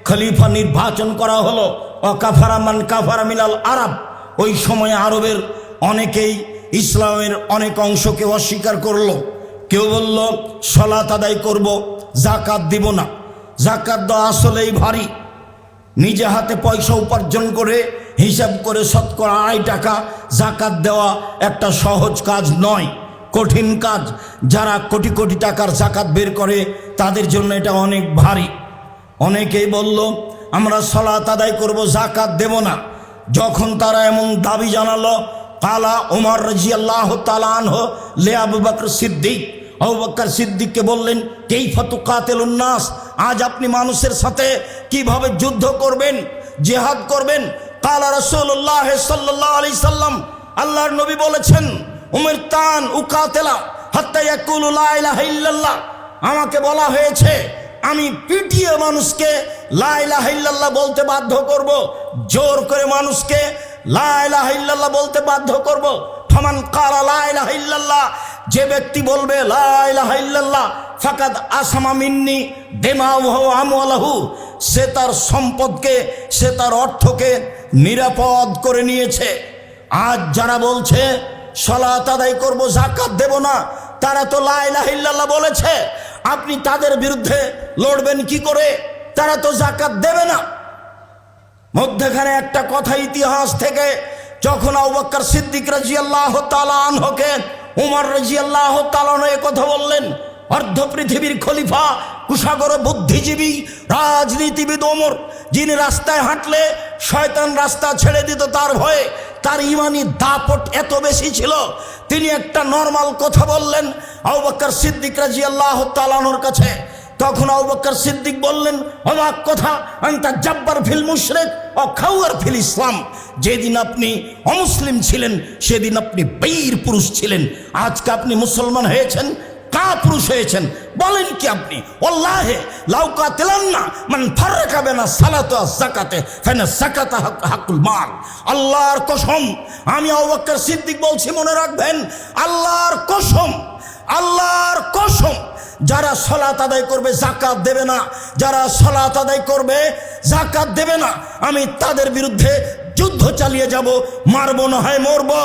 খলিফা নির্বাচন করা হলো। ওয়া কাফারা মান কাফারা মিনাল আরব। ওই সময়ে আরবের অনেকেই ইসলামের অনেক অংশকে অস্বীকার করলো। কেউ বলল সালাত আদায় করব, যাকাত দিব না। যাকাত দেওয়া আসলেই ভারী। নিজে হাতে পয়সা উপার্জন করে হিসাব করে শতকরা 2.5 টাকা যাকাত দেওয়া একটা সহজ কাজ নয়, কঠিন কাজ। যারা কোটি কোটি টাকার যাকাত বের করে তাদের জন্য এটা অনেক ভারী। অনেকেই বলল আমরা সালাত আদায় করব, যাকাত দেব না। যখন তারা এমন দাবি জানালো, কালা ওমর রাদিয়াল্লাহু তাআলা আনহু লে আবু বকর সিদ্দিক, আবু বকর সিদ্দিককে বললেন, কাইফা তুকাতিলুন নাস, আজ আপনি মানুষের সাথে কিভাবে যুদ্ধ করবেন, জিহাদ করবেন। কালা রাসূলুল্লাহ সাল্লাল্লাহু আলাইহি সাল্লাম, আল্লাহর নবী বলেছেন, উমিরতান উকাতিলা হাত্তা ইয়াকুলু লা ইলাহা ইল্লাল্লাহ। আমাকে বলা হয়েছে আমি পিটিয়ে মানুষকে লা ইলাহা ইল্লাল্লাহ বলতে বাধ্য করব, জোর করে মানুষকে লা ইলাহা ইল্লাল্লাহ বলতে বাধ্য করব। ফামান ক্বালা লা ইলাহা ইল্লাল্লাহ, যে ব্যক্তি বলবে লা ইলাহা ইল্লাল্লাহ, ফাকাদ আসামা মিন্নি দিমাউহু ওয়া আমওয়ালহু, সে তার সম্পদকে, সে তার অর্থকে নিরাপদ করে নিয়েছে। আজ যারা বলছে সালাত আদায় করব, যাকাত দেব না, তারা তো লা ইলাহা ইল্লাল্লাহ বলেছে। আপনি তাদের বিরুদ্ধে লড়বেন কি করে? তারা তো যাকাত দেবে না। মধ্যখানে একটা কথা ইতিহাস থেকে, যখন আবু বকর সিদ্দিক রাদিয়াল্লাহু তাআলা আনহুকে উমর রাদিয়াল্লাহু তাআলা আনহু কথা বললেন, অর্ধ পৃথিবীর খলিফা, কুশাগর বুদ্ধিজীবী, রাজনীতিবিদ ওমর, যিনি রাস্তায় হাঁটলে শয়তান রাস্তা ছেড়ে দিত তার ভয়ে, তার ইমানি দাপট এত বেশি ছিল, তিনি একটা নরমাল কথা বললেন আবু বকর সিদ্দিক রাদিয়াল্লাহু তাআলা আনহুর কাছে। তখন আবু বকর সিদ্দিক বললেন, অবাক কথা, আনতা জাব্বার ফিল মুশরিক ও খাওয়ার ফিল ইসলাম। যেদিন আপনি অমুসলিম ছিলেন সেদিন আপনি বীর পুরুষ ছিলেন, আজকে আপনি মুসলমান হয়েছেন, কাপুরুষ হয়েছেন। বলেন কি আপনি? ওয়াল্লাহি লাউ কাতিলান্না মান ফাররাকা বাইনা সালাতি ওয়াজ যাকাতে ফাইনা যাকাতা হাকুল মাল। আল্লাহর কসম, আমি আবু বকর সিদ্দিক বলছি, মনে রাখবেন, আল্লাহর কসম, আল্লাহর কসম, যারা সালাত আদায় করবে যাকাত দেবে না, যারা সালাত আদায় করবে যাকাত দেবে না, আমি তাদের বিরুদ্ধে যুদ্ধ চালিয়ে যাব, মারবো না হয় মরবো।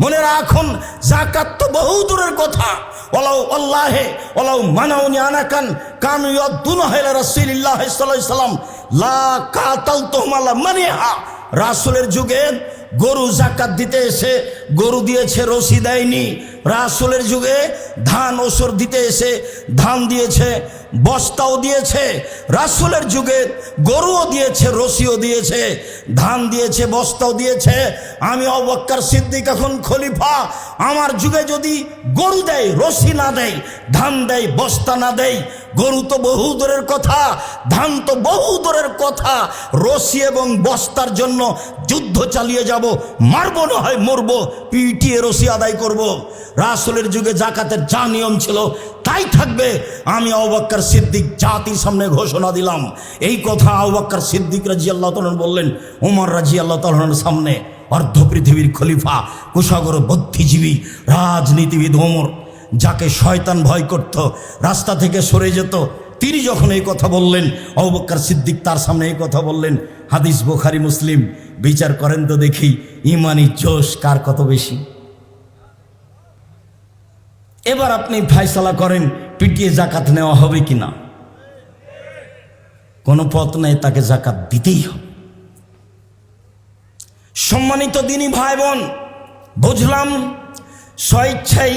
মনে রাখুন, যাকাত তো বহু দূরের কথা। ওলাউ আল্লাহে ওলাউ মানাউনি আনাকান কানু ইয়াদুনা ইলা রাসূলিল্লাহ সাল্লাল্লাহু আলাইহি সাল্লাম লা কাতালতুহুম আলা মানিহা। রাসূলের যুগে গরু যাকাত দিতে এসে গরু দিয়েছে, রশি দেয়নি। রাসূলের যুগে ধান ওসর দিতে এসে ধান দিয়েছে, বস্তাও দিয়েছে। রাসূলের যুগে গরুও দিয়েছে, রশিও দিয়েছে, ধান দিয়েছে, বস্তাও দিয়েছে। আমি আবু বকর সিদ্দিক এখন খলিফা, আমার যুগে যদি গরু দেয়, রশি না দেয়, ধান দেয়, বস্তা না দেয়, গরু তো বহু দূরের কথা, ধান তো বহু দূরের কথা, রশি এবং বস্তার জন্য যুদ্ধ চালিয়ে যাব, মারবো না হয় মরবো, পিটিয়ে রশি আদায় করব। রাসূলের যুগে যাকাতের যা নিয়ম ছিল তাই থাকবে। আমি আবু বকর সিদ্দিক জাতির সামনে ঘোষণা দিলাম। এই কথা আবু বকর সিদ্দিক রাদিয়াল্লাহু তাআলা বললেন ওমর রাদিয়াল্লাহু তাআলার সামনে। অর্ধ পৃথিবীর খলিফা, কুশাগর বুদ্ধিজীবী, রাজনীতিবিদ ওমর, যাকে শয়তান ভয় করত, রাস্তা থেকে সরে যেত, তিনি যখন এই কথা বললেন, আবু বকর সিদ্দিক তার সামনে এই কথা বললেন। হাদিস বুখারী মুসলিম। বিচার করেন তো দেখি ইমানি জোশ কার কত বেশি। এবার আপনি ফয়সালা করেন পিটিয়ে যাকাত নেওয়া হবে কিনা। কোনো পথ নেই, তাকে যাকাত দিতেই হবে। সম্মানিত দিনী ভাই বোন, বুঝলাম স্বেচ্ছায়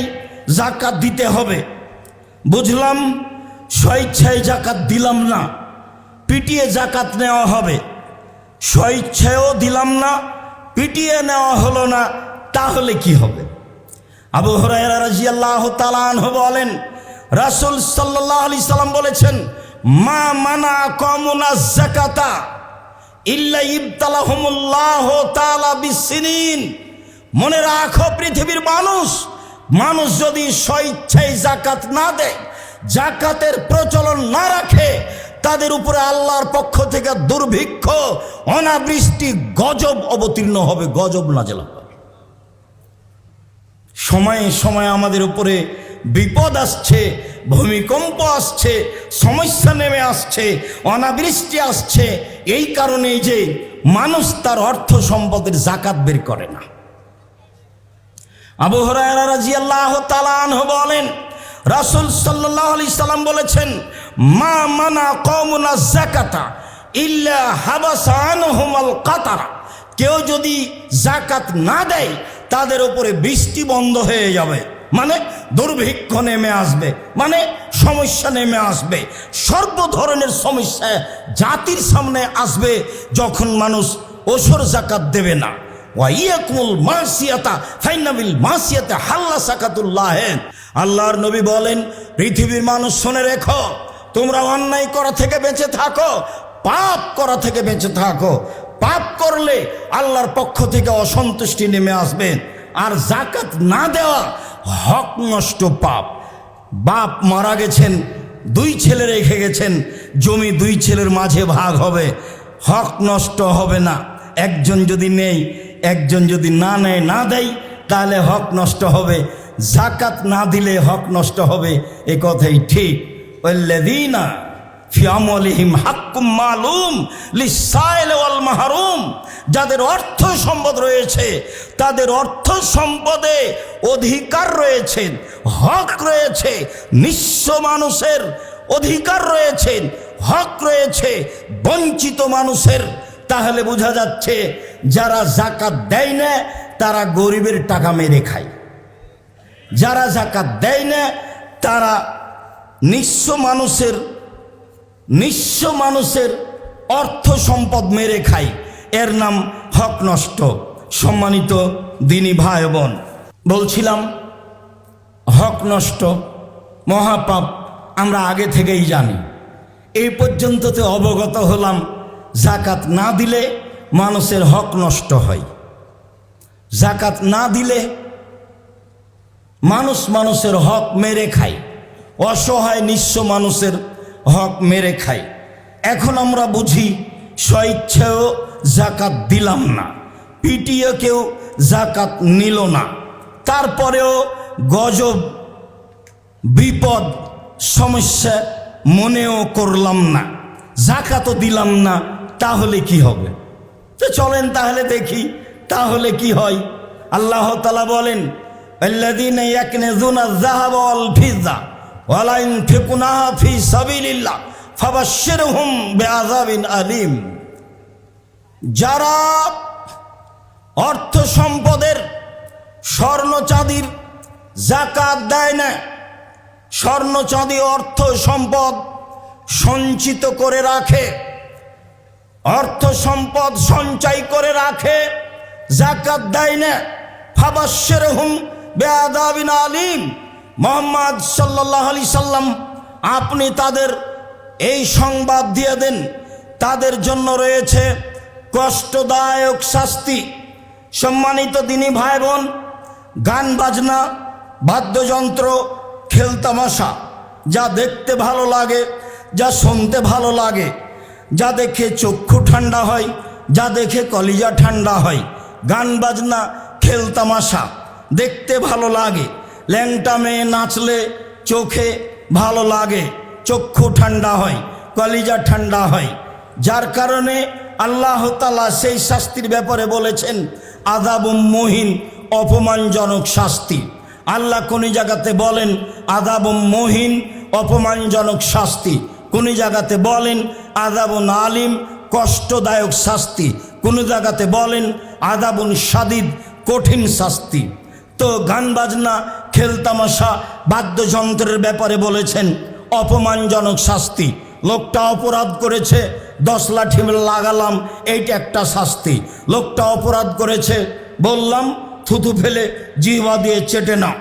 যাকাত দিতে হবে, বুঝলাম স্বেচ্ছায় যাকাত দিলাম না, পিটিয়ে যাকাত নেওয়া হবে। স্বেচ্ছায়ও দিলাম না, পিটিয়ে নেওয়া হলো না, তাহলে কি হবে? আবু হুরায়রা রাদিয়াল্লাহু তাআলা আনহু বলেন, রাসূল সাল্লাল্লাহু আলাইহি সাল্লাম বলেছেন, মা মানা কওমুনা যাকাতা ইল্লা ইবতালাহুমুল্লাহু তাআলা বিসসিনিন। মনে রাখো পৃথিবীর মানুষ যদি স্বেচ্ছায় যাকাত না দেয়, যাকাতের প্রচলন না রাখে, তাদের উপরে আল্লাহর পক্ষ থেকে দুর্ভিক্ষ, অনাবৃষ্টি, গজব অবতীর্ণ হবে, গজব নাযিল হবে। সময়ে সময়ে আমাদের উপরে বিপদ আসছে, ভূমিকম্প আসছে, সমস্যা নেমে আসছে, অনাবৃষ্টি আসছে। এই কারণেই যে মানুষ তার অর্থ সম্পদের যাকাত বের করে না। আবু হুরায়রা রাদিয়াল্লাহু তাআলা আনহু বলেন, রাসূল সাল্লাল্লাহু আলাইহি সাল্লাম বলেছেন, মা মানা কওমুনা যাকাতা ইল্লা হাবাসা আনহুমাল কাতারা। কেউ যদি যাকাত না দেয়, তাদের উপরে বৃষ্টি বন্ধ হয়ে যাবে, মানে দুর্ভিক্ষ নেমে আসবে, মানে সমস্যা নেমে আসবে। সর্ব ধরনের সমস্যা জাতির সামনে আসবে যখন মানুষ ওসর যাকাত দেবে না। ওয়াইয়াকুল মাসিয়াতা ফাইন্না বিল মাসিয়াতি হাল্লা সাকাতুল্লাহ। আল্লাহর নবী বলেন, পৃথিবীর মানুষ শুনে রেখো, তোমরা অন্যায় করা থেকে বেঁচে থাকো, পাপ করা থেকে বেঁচে থাকো। পাপ করলে আল্লাহর পক্ষ থেকে অসন্তুষ্টি নেমে আসবে। আর যাকাত না দেওয়া হক নষ্ট পাপ। বাপ মারা গেছেন, 2 ছেলে রেখে গেছেন, জমি 2 ছেলের মাঝে ভাগ হবে, হক নষ্ট হবে না। একজন যদি নেই, একজন যদি না নেয়, না দেয়, তাহলে হক নষ্ট হবে। যাকাত না দিলে হক নষ্ট হবে, এ কথাই ঠিক। ওয়াল্লাযীনা ফি আমওয়ালিহিম হাক্কুম মালুম লিসাইল ওয়াল মাহরুম। যাদের অর্থ সম্পদ রয়েছে, তাদের অর্থ সম্পদে অধিকার রয়েছে, হক রয়েছে। নিঃস্ব মানুষের অধিকার রয়েছে, হক রয়েছে, বঞ্চিত মানুষের। তাহলে বোঝা যাচ্ছে যারা যাকাত দেয় না তারা গরিবের টাকা মেরে খায়, যারা যাকাত দেয় না তারা নিঃস্ব মানুষের অর্থ সম্পদ মেরে খায়। এর নাম হক নষ্ট। সম্মানিত দিনী ভাই বোন, বলছিলাম হক নষ্ট মহাপাপ আমরা আগে থেকেই জানি। এই পর্যন্ত তো অবগত হলাম যাকাত না দিলে মানুষের হক নষ্ট হয়। যাকাত না দিলে মানুষের হক মেরে খায়, অসহায় নিঃস্ব মানুষের হক মেরে খায়। এখন আমরা বুঝি স্বেচ্ছায়ও যাকাত দিলাম না, পিটিয়ে কেউ যাকাত নিল না, তারপরেও গজব, বিপদ, সমস্যা মনেও করলাম না, যাকাতও দিলাম না, তাহলে কি হবে? তো চলেন তাহলে দেখি তাহলে কি হয়। আল্লাহ তাআলা বলেন, আল্লাযীনা ইয়াকনিজুনা আয-যাহাবা ওয়াল ফিদ্দা ওয়া লা ইউনফিকুনাহা ফী সাবিলিল্লাহ ফাবাশশিরহুম বিআযাবিন আলীম। যারা অর্থ সম্পদের স্বর্ণ চাঁদির যাকাত দেয় না, স্বর্ণ চাঁদি অর্থ সম্পদ সঞ্চিত করে রাখে, অর্থ সম্পদ সঞ্চয় করে রাখে, যাকাত দেয় না, ফাবাশশিরহুম বিআযাবিন আলীম। মুহাম্মদ সাল্লাল্লাহু আলাইহি সাল্লাম আপনি তাদের এই সংবাদ দিয়ে দেন, তাদের জন্য রয়েছে কষ্টদায়ক শাস্তি। সম্মানিত দিনী ভাই বোন, গান বাজনা, বাদ্যযন্ত্র, খেলতামাশা যা দেখতে ভালো লাগে, যা শুনতে ভালো লাগে, যা দেখে চক্ষু ঠান্ডা হয়, যা দেখে কলিজা ঠান্ডা হয়, গান বাজনা খেলতামাশা দেখতে ভালো লাগে, ল্যাংটা মেয়ে নাচলে চোখে ভালো লাগে, চক্ষু ঠান্ডা হয়, কলিজা ঠান্ডা হয়, যার কারণে আল্লাহ তাআলা সেই শাস্তির ব্যাপারে বলেছেন আযাবুম মুহিন, অপমানজনক শাস্তি। আল্লাহ কোন জায়গাতে বলেন আযাবুম মুহিন, অপমানজনক শাস্তি, কোন জায়গাতে বলেন আযাবুন আলিম, কষ্টদায়ক শাস্তি, কোন জায়গাতে বলেন আযাবুন শাদীদ, কঠিন শাস্তি। তো গান বাজনা খেলতামাশা বাদ্যযন্ত্রের ব্যাপারে বলেছেন অপমানজনক শাস্তি। লোকটা অপরাধ করেছে, 10 লাঠি লাগালাম, এইটা একটা শাস্তি। লোকটা অপরাধ করেছে, বললাম থুথু ফেলে জিহ্বা দিয়ে চেটে নাও,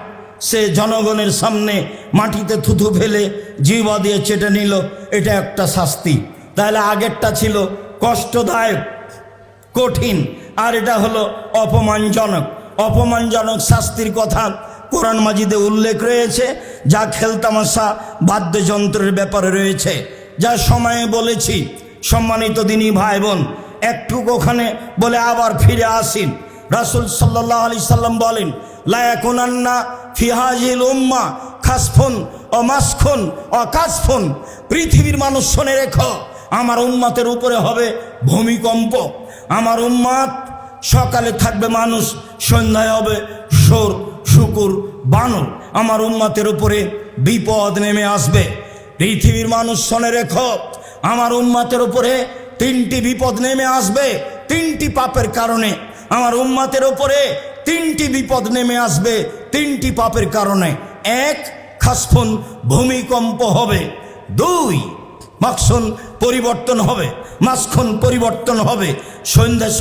সে জনগণের সামনে মাটিতে থুথু ফেলে জিহ্বা দিয়ে চেটে নিল, এটা একটা শাস্তি। তাহলে আগেরটা ছিল কষ্টদায়ক কঠিন, আর এটা হলো অপমানজনক। অপমানজনক শাস্তির কথা কোরআন মাজিদে উল্লেখ রয়েছে, যা খেলতামাশা বাদ্যযন্ত্রের ব্যাপারে রয়েছে, যা সময়ে বলেছি। সম্মানিত দিনী ভাই বোন, একটু ওখানে বলে আবার ফিরে আসিন। রাসূল সাল্লাল্লাহু আলাইহি সাল্লাম বলেন, লা ইয়াকুনান্না ফি হাযিহিল উম্মাহ খাসফুন ও মাসখুন ও কাসফুন। পৃথিবীর মানুষ শুনে রেখো, আমার উম্মতের উপরে হবে ভূমিকম্প। আমার উম্মত সকালে থাকবে মানুষ, সন্ধ্যায় হবে সোর শুকুর বানর। আমার উম্মতের উপরে বিপদ নেমে আসবে। পৃথিবীর মানুষ শুনে রেখো, আমার উম্মতের উপরে 3টি বিপদ নেমে আসবে, 3টি পাপের কারণে। আমার উম্মতের উপরে 3টি বিপদ নেমে আসবে, 3টি পাপের কারণে। 1, খাসফুন, ভূমিকম্প হবে। 2, মাখসুন, পরিবর্তন হবে, মাসখুন, পরিবর্তন হবে।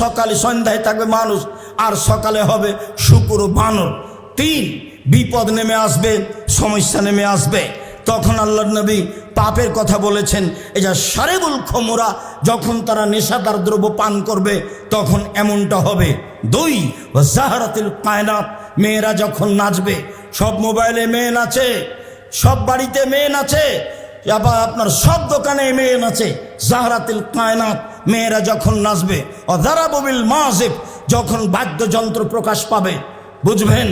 সকালে সন্ধ্যায় থাকবে মানুষ, আর সকালে হবে শুকুর বানর। 3, বিপদ নেমে আসবে, সমস্যা নেমে আসবে। তখন আল্লাহর নবী পাপের কথা বলেছেন, এই যা শারিবুল খুমরা, যখন তারা নেশাদার দ্রব্য পান করবে তখন এমনটা হবে। 2, জাহরাতুল কায়নাত, মেয়েরা যখন নাচবে, সব মোবাইলে মেয়ে নাচে, সব বাড়িতে মেয়ে নাচে, আবার আপনার সব দোকানে মেয়ে নাচে। জাহরাতুল কায়নাত, মেয়েরা যখন নাচবে। অযারাবু বিল মাযিব, যখন বাদ্যযন্ত্র প্রকাশ পাবে। বুঝবেন,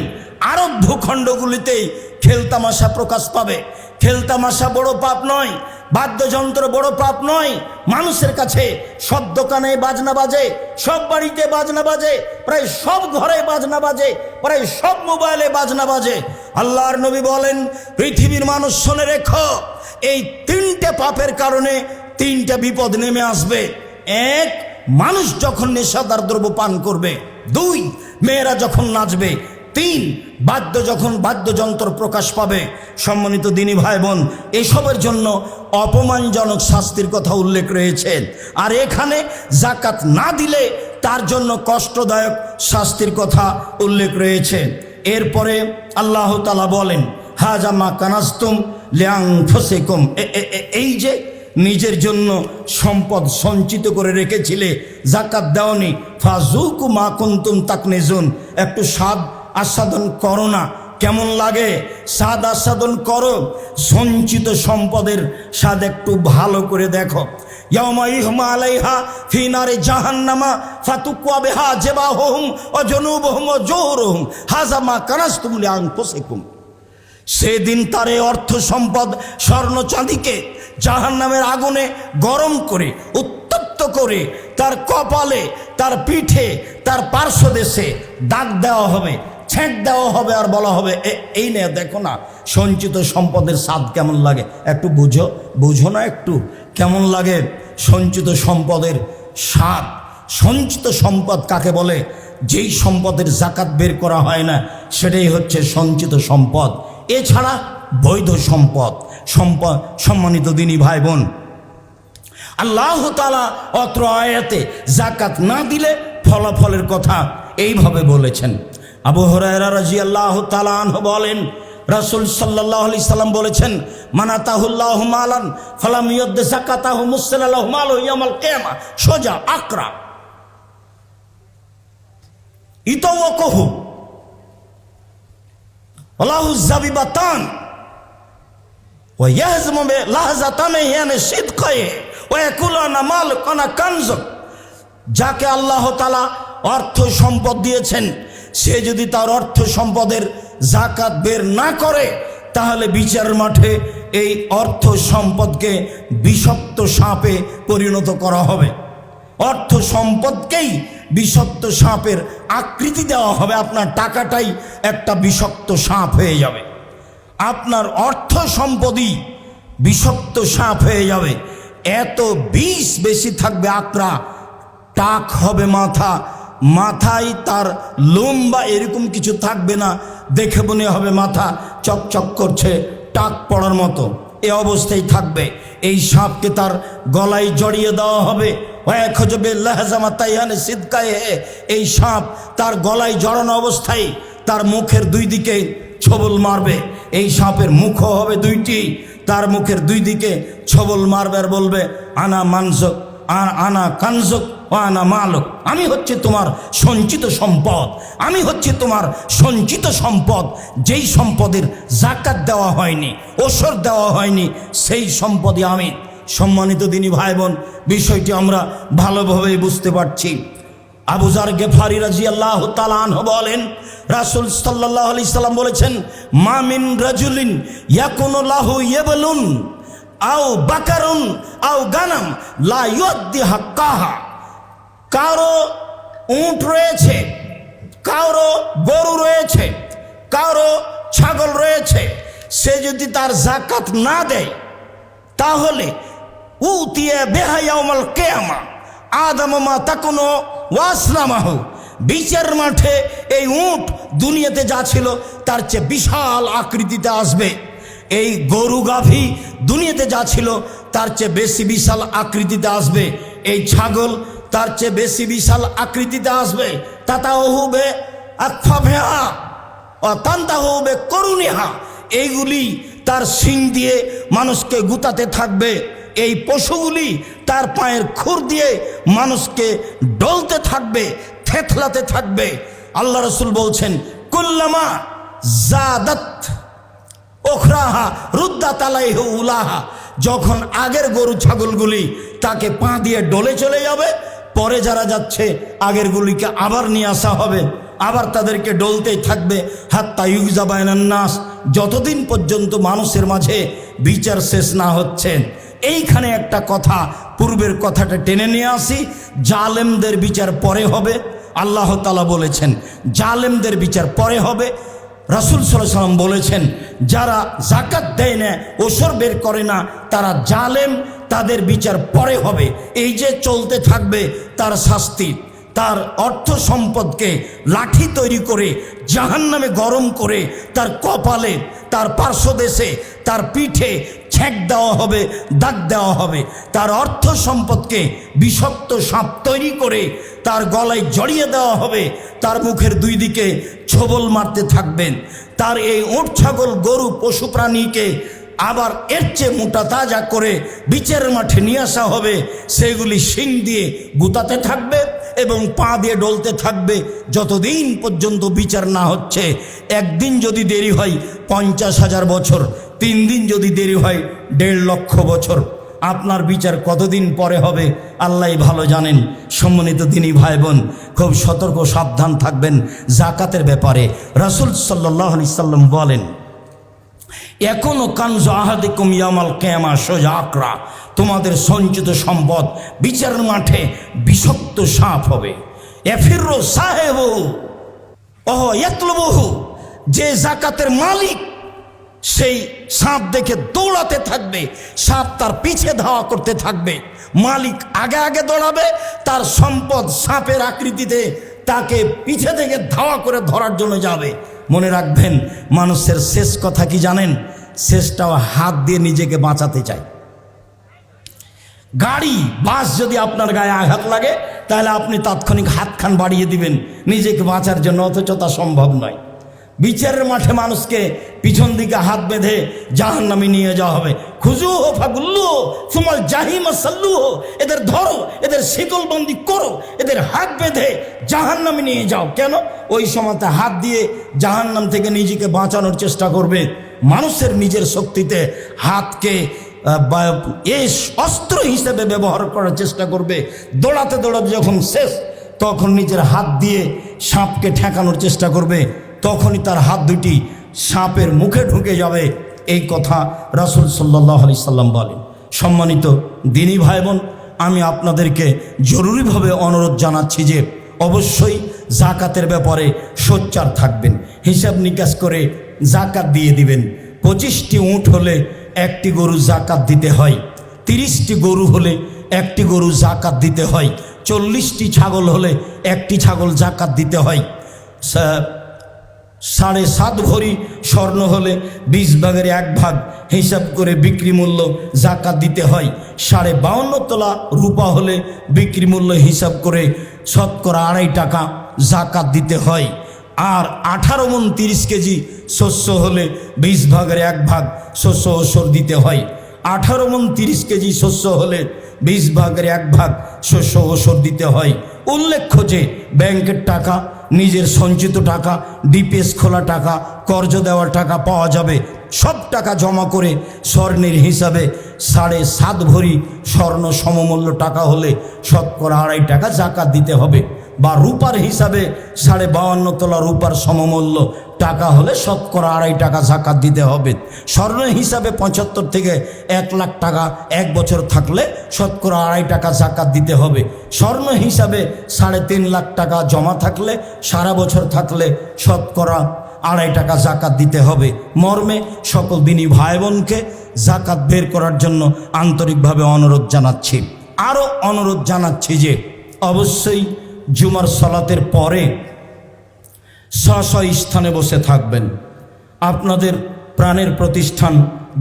আরব ভূখণ্ডগুলিতেই খেলতামাশা প্রকাশ পাবে। খেলতামাশা বড় পাপ নয়, বাদ্যযন্ত্র বড় পাপ নয়। মানুষের কাছে সব দোকানে বাজনা বাজে, সব বাড়িতে বাজনা বাজে, প্রায় সব ঘরে বাজনা বাজে, প্রায় সব মোবাইলে বাজনা বাজে। আল্লাহর নবী বলেন, পৃথিবীর মানুষ শুনে রেখো, এই 3টে পাপের কারণে 3টা বিপদ নেমে আসবে। 1, মানুষ যখন নেশাদার দ্রব্য পান করবে। 2, মেয়েরা যখন নাচবে। 3, বাদ্যযন্ত্র প্রকাশ পাবে। সম্মানিত দিনী ভাই বোন, এসবের জন্য অপমানজনক শাস্তির কথা উল্লেখ রয়েছে। আর এখানে যাকাত না দিলে তার জন্য কষ্টদায়ক শাস্তির কথা উল্লেখ রয়েছে। এরপরে আল্লাহ তাআলা বলেন, হাযা মা কানাজতুম লিআনফুসিকুম, এই যে নিজের জন্য সম্পদ সঞ্চিত করে রেখেছিলে, যাকাত দাওনি, ফাযুকু মা কুনতুম তাকনিজুন, একটু স্বাদ আস্বাদন করো না। কেমন লাগে? স্বাদ আস্বাদন করো, সঞ্চিত সম্পদের স্বাদ একটু ভালো করে দেখো। ইয়াউমা ইহমা আলাইহা ফি নারি জাহান্নামা ফাতুকওয়া বিহা জিবাহুম ওয়া জুনুবুহুম ওয়া জুহুরুহুম হাযা মা কানাজতুম লিআনফুসিকুম। সেদিন তার এই অর্থ সম্পদ স্বর্ণ চাঁদিকে জাহান্নামের আগুনে গরম করে উত্তপ্ত করে তার কপালে, তার পিঠে, তার পার্শ্বদেশে দাগ দেওয়া হবে, ছেঁক দেওয়া হবে, আর বলা হবে এই নে দেখো না সঞ্চিত সম্পদের স্বাদ কেমন লাগে, একটু বুঝো না একটু কেমন লাগে সঞ্চিত সম্পদের স্বাদ। সঞ্চিত সম্পদ কাকে বলে? যেই সম্পদের জাকাত বের করা হয় না সেটাই হচ্ছে সঞ্চিত সম্পদ। এছাড়া বৈধ সম্পদ। সম্মানিত দিনী ভাই বোন, আল্লাহ তাআলা অত্র আয়াতে জাকাত না দিলে ফলাফলের কথা এইভাবে বলেছেন। আবু হুরায়রা রাদিয়াল্লাহু তাআলা আনহু বলেন, রাসূল সাল্লাল্লাহু আলাইহি সাল্লাম বলেছেন, মানাতাহুল্লাহু মালান ফালাম ইউদ্দি যাকাতাহু মুসলালাহু মালু ইয়াউমাল কিয়ামা সোজা আকরা ইতাওয়াকুহু আল্লাহু যাবিবাতান ওয়া ইয়াহজমু লাহজাতান ইয়ানে সিদকায়ে ওয়া ইয়াকুলুনা মালকানা কানজুক। যাকে আল্লাহ তাআলা অর্থ সম্পদ দিয়েছেন সে যদি তার অর্থ সম্পদের জাকাত বের না করে তাহলে বিচারের মাঠে এই অর্থ সম্পদকে বিষাক্ত সাপে পরিণত করা হবে। অর্থ সম্পদকেই বিষাক্ত সাপের আকৃতি দেওয়া হবে। আপনার টাকাটাই একটা বিষাক্ত সাপ হয়ে যাবে, আপনার অর্থ সম্পদই বিষাক্ত সাপ হয়ে যাবে। এত বিষ বেশি থাকবে, আকরা টাক হবে মাথা, মাথায় তার লোম বা এরকম কিছু থাকবে না, দেখে মনে হবে মাথা চকচক করছে, টাক পড়ার মতো এ অবস্থায় থাকবে। এই সাপকে তার গলায় জড়িয়ে দেওয়া হবে। এই সাপ তার গলায় জড়ানো অবস্থায় তার মুখের দুই দিকে ছবল মারবে। এই সাপের মুখও হবে দুইটি, তার মুখের দুই দিকে ছবল মারবে আর বলবে আনা মানজক আনা কানজক ও আনা মালক, আমি হচ্ছে তোমার সঞ্চিত সম্পদ, আমি হচ্ছে তোমার সঞ্চিত সম্পদ। যেই সম্পদের জাকাত দেওয়া হয়নি, ওসর দেওয়া হয়নি, সেই সম্পদই আমি। সম্মানিত দিনী ভাই বোন, বিষয়টি আমরা ভালোভাবে বুঝতে পারছি। আবু যার গেফারি রাদিয়াল্লাহু তাআলা আনহু বলেন, রাসূল সাল্লাল্লাহু আলাইহি সাল্লাম বলেছেন, মা মিন রাজুলিন ইয়াকুনু লাহু ইয়াবলুন আও বাকারুন আও গানাম লা ইউদ্দি হাক্কাহা। কারো উট রয়েছে, কারো গরু রয়েছে, কারো ছাগল রয়েছে, সে যদি তার জাকাত না দেয় তাহলে উতিয়া বিহা ইয়াউমাল কিয়ামা আদামু মা তাকুনু ওয়াসলামাহু। বিচার মাঠে এই উট দুনিয়াতে যা ছিল তার চেয়ে বিশাল আকৃতিতে আসবে। এই গরু গাভী দুনিয়াতে যা ছিল তার চেয়ে বেশি বিশাল আকৃতিতে আসবে। এই ছাগল তার চেয়ে বেশি বিশাল আকৃতিতে আসবে। তাতাহুবে আকফাফিহা ও তানতাহুবে করুনিহা। এইগুলি তার শিং দিয়ে মানুষকে গুতাতে থাকবে। এই পশুগুলি তার পায়ের খুর দিয়ে মানুষকে ডলতে থাকবে, থেতলাতে থাকবে। আল্লাহ রাসূল বলছেন, কুল্লামা জাদাত ওখরাহা রুদ্দাত আলাইহি উলাহা। যখন আগের গরু ছাগলগুলি তাকে পা দিয়ে ডলে চলে যাবে, পরে যারা যাচ্ছে আগেরগুলিকে আবার নিয়ে আসা হবে, আবার তাদেরকে ডলতেই থাকবে। হাত্তা ইউজা বাইনান নাস, যতদিন পর্যন্ত মানুষের মাঝে বিচার শেষ না হচ্ছে। এইখানে একটা কথা, পূর্বের কথাটা টেনে নিয়ে আসি। জালেমদের বিচার পরে হবে। আল্লাহ তাআলা বলেছেন জালেমদের বিচার পরে হবে। রাসূল সাল্লাল্লাহু আলাইহি ওয়াসাল্লাম বলেছেন যারা জাকাত দেয় না, ওসর বের করে না, তারা জালেম, তাদের বিচার পরে হবে। এই যে চলতে থাকবে তার শাস্তি, তার অর্থ সম্পদকে লাঠি তৈরি করে জাহান্নামে গরম করে তার কপালে, তার পার্শ্বদেশে, তার পিঠে ছেঁক দেওয়া হবে, দাগ দেওয়া হবে। তার অর্থ সম্পদকে বিষাক্ত সাপ তৈরি করে তার গলায় জড়িয়ে দেওয়া হবে, তার মুখের দুই দিকে ছোবল মারতে থাকবেন। তার এই উট ছাগল গরু পশু প্রাণীকে আবার এর চেয়ে মোটা তাজা করে বিচারের মাঠে নিয়ে আসা হবে। সেগুলি শিং দিয়ে গুতাতে থাকবে এবং পা দিয়ে ডলতে থাকবে যতদিন পর্যন্ত বিচার না হচ্ছে। একদিন যদি দেরি হয় 50,000 বছর, 3 দিন যদি দেরি হয় 1.5 লক্ষ বছর। আপনার বিচার কতদিন পরে হবে আল্লাহই ভালো জানেন। সম্মানিত দিনী ভাই বোন, খুব সতর্ক সাবধান থাকবেন জাকাতের ব্যাপারে। রাসূল সাল্লাল্লাহু আলাইহি সাল্লাম বলেন, এখনো কানজ আহাদিকুম ইয়ামাল কিয়ামা সোজাকরা, তোমাদের সঞ্চিত সম্পদ বিচারের মাঠে বিষাক্ত সাপ হবে। এফিরু সাহেবু ওহ ইয়াতলুবুহু, যে জাকাতের মালিক সেই সাপ দেখে দৌড়াতে থাকবে, সাপ তার পিছে ধাওয়া করতে থাকবে, মালিক আগে আগে দৌড়াবে, তার সম্পদ সাপের আকৃতিতে তাকে পিছে থেকে ধাওয়া করে ধরার জন্য যাবে। মনে রাখবেন, মানুষের শেষ কথা কি জানেন? শেষটাও হাত দিয়ে নিজেকে বাঁচাতে চায়। গাড়ি বাস যদি আপনার গায়ে আঘাত লাগে তাহলে আপনি তাৎক্ষণিক হাতখান বাড়িয়ে দিবেন নিজেকে বাঁচার জন্য, অথচ তা সম্ভব নয়। বিচারের মাঠে মানুষকে পিছন দিকে হাত বেঁধে জাহান্নামে নিয়ে যাওয়া হবে। খুজুহু ফাগুল্লুহু সুমাল জাহিমা সাল্লুহু, এদের ধরো, এদের শিকলবন্দি করো, এদের হাত বেঁধে জাহান্নামে নিয়ে যাও। কেন? ওই সময়তে হাত দিয়ে জাহান্নাম থেকে নিজেকে বাঁচানোর চেষ্টা করবে। মানুষের নিজের শক্তিতে হাতকে অস্ত্র হিসেবে ব্যবহার করার চেষ্টা করবে। দৌড়াতে দৌড়াতে যখন শেষ, তখন নিজের হাত দিয়ে সাপকে ঠেকানোর চেষ্টা করবে, তখনই তার হাত দুটি সাপের মুখে ঢুকে যাবে। এই কথা রাসূল সাল্লাল্লাহু আলাইহি সাল্লাম বলেন। সম্মানিত দিনী ভাই বোন, আমি আপনাদেরকে জরুরিভাবে অনুরোধ জানাচ্ছি যে অবশ্যই জাকাতের ব্যাপারে সোচ্চার থাকবেন, হিসাব নিকাশ করে জাকাত দিয়ে দিবেন। 25টি উট হলে একটি গরু জাকাত দিতে হয়, 30টি গরু হলে একটি গরু জাকাত দিতে হয়, 40টি ছাগল হলে একটি ছাগল জাকাত দিতে হয়, 7.5 ভরি স্বর্ণ হলে 20 ভাগের 1 ভাগ হিসাব করে বিক্রি মূল্য জাকাত দিতে হয়, 52.5 তোলা রূপা হলে বিক্রি মূল্য হিসাব করে শতকরা 2.5 টাকা জাকাত দিতে হয়। আর 18 মণ 30 কেজি শস্য হলে 20 ভাগের 1 ভাগ শস্য ওসর দিতে হয়। 18 মণ 30 কেজি শস্য হলে 20 ভাগের 1 ভাগ শস্য ওসর দিতে হয়। উল্লেখ্য যে ব্যাংকের টাকা, নিজের সঞ্চিত টাকা, ডিপিএস খোলা টাকা, কর্জ দেওয়ার টাকা পাওয়া যাবে। সব টাকা জমা করে স্বর্ণের হিসাবে 7.5 ভরি স্বর্ণ সমমূল্য টাকা হলে শতকরা 2.5 টাকা জাকাত দিতে হবে। বা রূপার হিসাবে 52.5 তোলা রূপার সমমূল্য টাকা হলে শতকরা 2.5 টাকা জাকাত দিতে হবে। স্বর্ণের হিসাবে 75 থেকে 1 লাখ টাকা 1 বছর থাকলে শতকরা 2.5 টাকা জাকাত দিতে হবে। স্বর্ণ হিসাবে 3.5 লাখ টাকা জমা থাকলে, সারা বছর থাকলে শতকরা 2.5 টাকা জাকাত দিতে হবে। মর্মে সকল দিনী ভাই বোনকে জাকাত বের করার জন্য আন্তরিকভাবে অনুরোধ জানাচ্ছি। আরও অনুরোধ জানাচ্ছি যে অবশ্যই জুমার সালাতের পরে স্ব স্থানে বসে থাকবেন। আপনাদের প্রাণের প্রতিষ্ঠান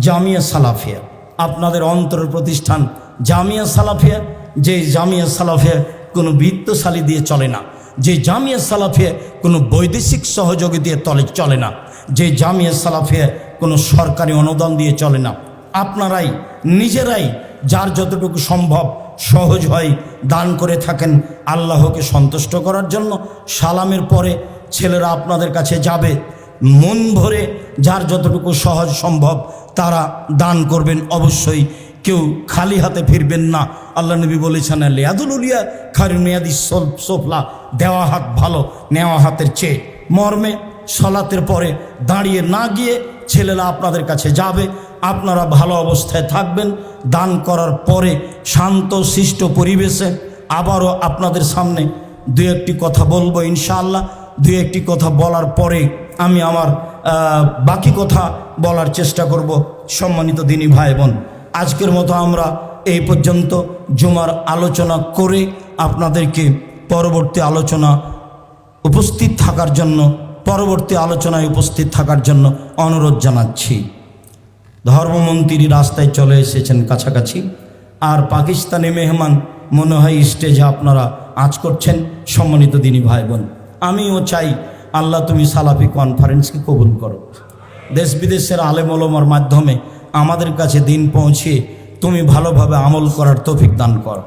জামিয়া সালাফিয়া, আপনাদের অন্তরের প্রতিষ্ঠান জামিয়া সালাফিয়া, যে জামিয়া সালাফিয়া কোনো বিত্তশালী দিয়ে চলে না, যে জামিয়া সালাফিয়া কোনো বৈদেশিক সহযোগী দিয়ে চলে না, যে জামিয়া সালাফিয়া কোনো সরকারি অনুদান দিয়ে চলে না। আপনারাই নিজেরাই যার যতটুকু সম্ভব সহজ হয় দান করে থাকেন আল্লাহকে সন্তুষ্ট করার জন্য। সালামের পরে ছেলেরা আপনাদের কাছে যাবে, মন ভরে যার যতটুকু সহজ সম্ভব তারা দান করবেন। অবশ্যই কেউ খালি হাতে ফিরবেন না। আল্লাহ নবী বলেছেন, লিয়াদুল উলিয়া খায়রুম মিনাদিস সুফলা, দেওয়া হাত ভালো নেওয়া হাতের চেয়ে। মর্মে সালাতের পরে দাঁড়িয়ে না গিয়ে ছেলেরা আপনাদের কাছে যাবে, আপনারা ভালো অবস্থায় থাকবেন। দান করার পরে শান্ত শিষ্ট পরিবেশে আবারও আপনাদের সামনে 2-1টি কথা বলবো ইনশাআল্লাহ। 2-1টি কথা বলার পরে আমি আমার বাকি কথা বলার চেষ্টা করব। সম্মানিত দিনী ভাই বোন, আজকের মতো আমরা এই পর্যন্ত জুমার আলোচনা করে আপনাদেরকে পরবর্তী আলোচনায় উপস্থিত থাকার জন্য অনুরোধ জানাচ্ছি। ধর্মমন্ত্রী রাস্তায় চলে এসেছেন কাছাকাছি, আর পাকিস্তানি মেহমান মনে হয় স্টেজে আপনারা আজ করছেন। সম্মানিত দিনী ভাই বোন, আমিও চাই আল্লাহ তুমি সালাফি কনফারেন্সকে কবুল করো। দেশ বিদেশের আলেম ওলামার মাধ্যমে আমাদের কাছে দিন পৌঁছে তুমি ভালোভাবে আমল করার তৌফিক দান করো।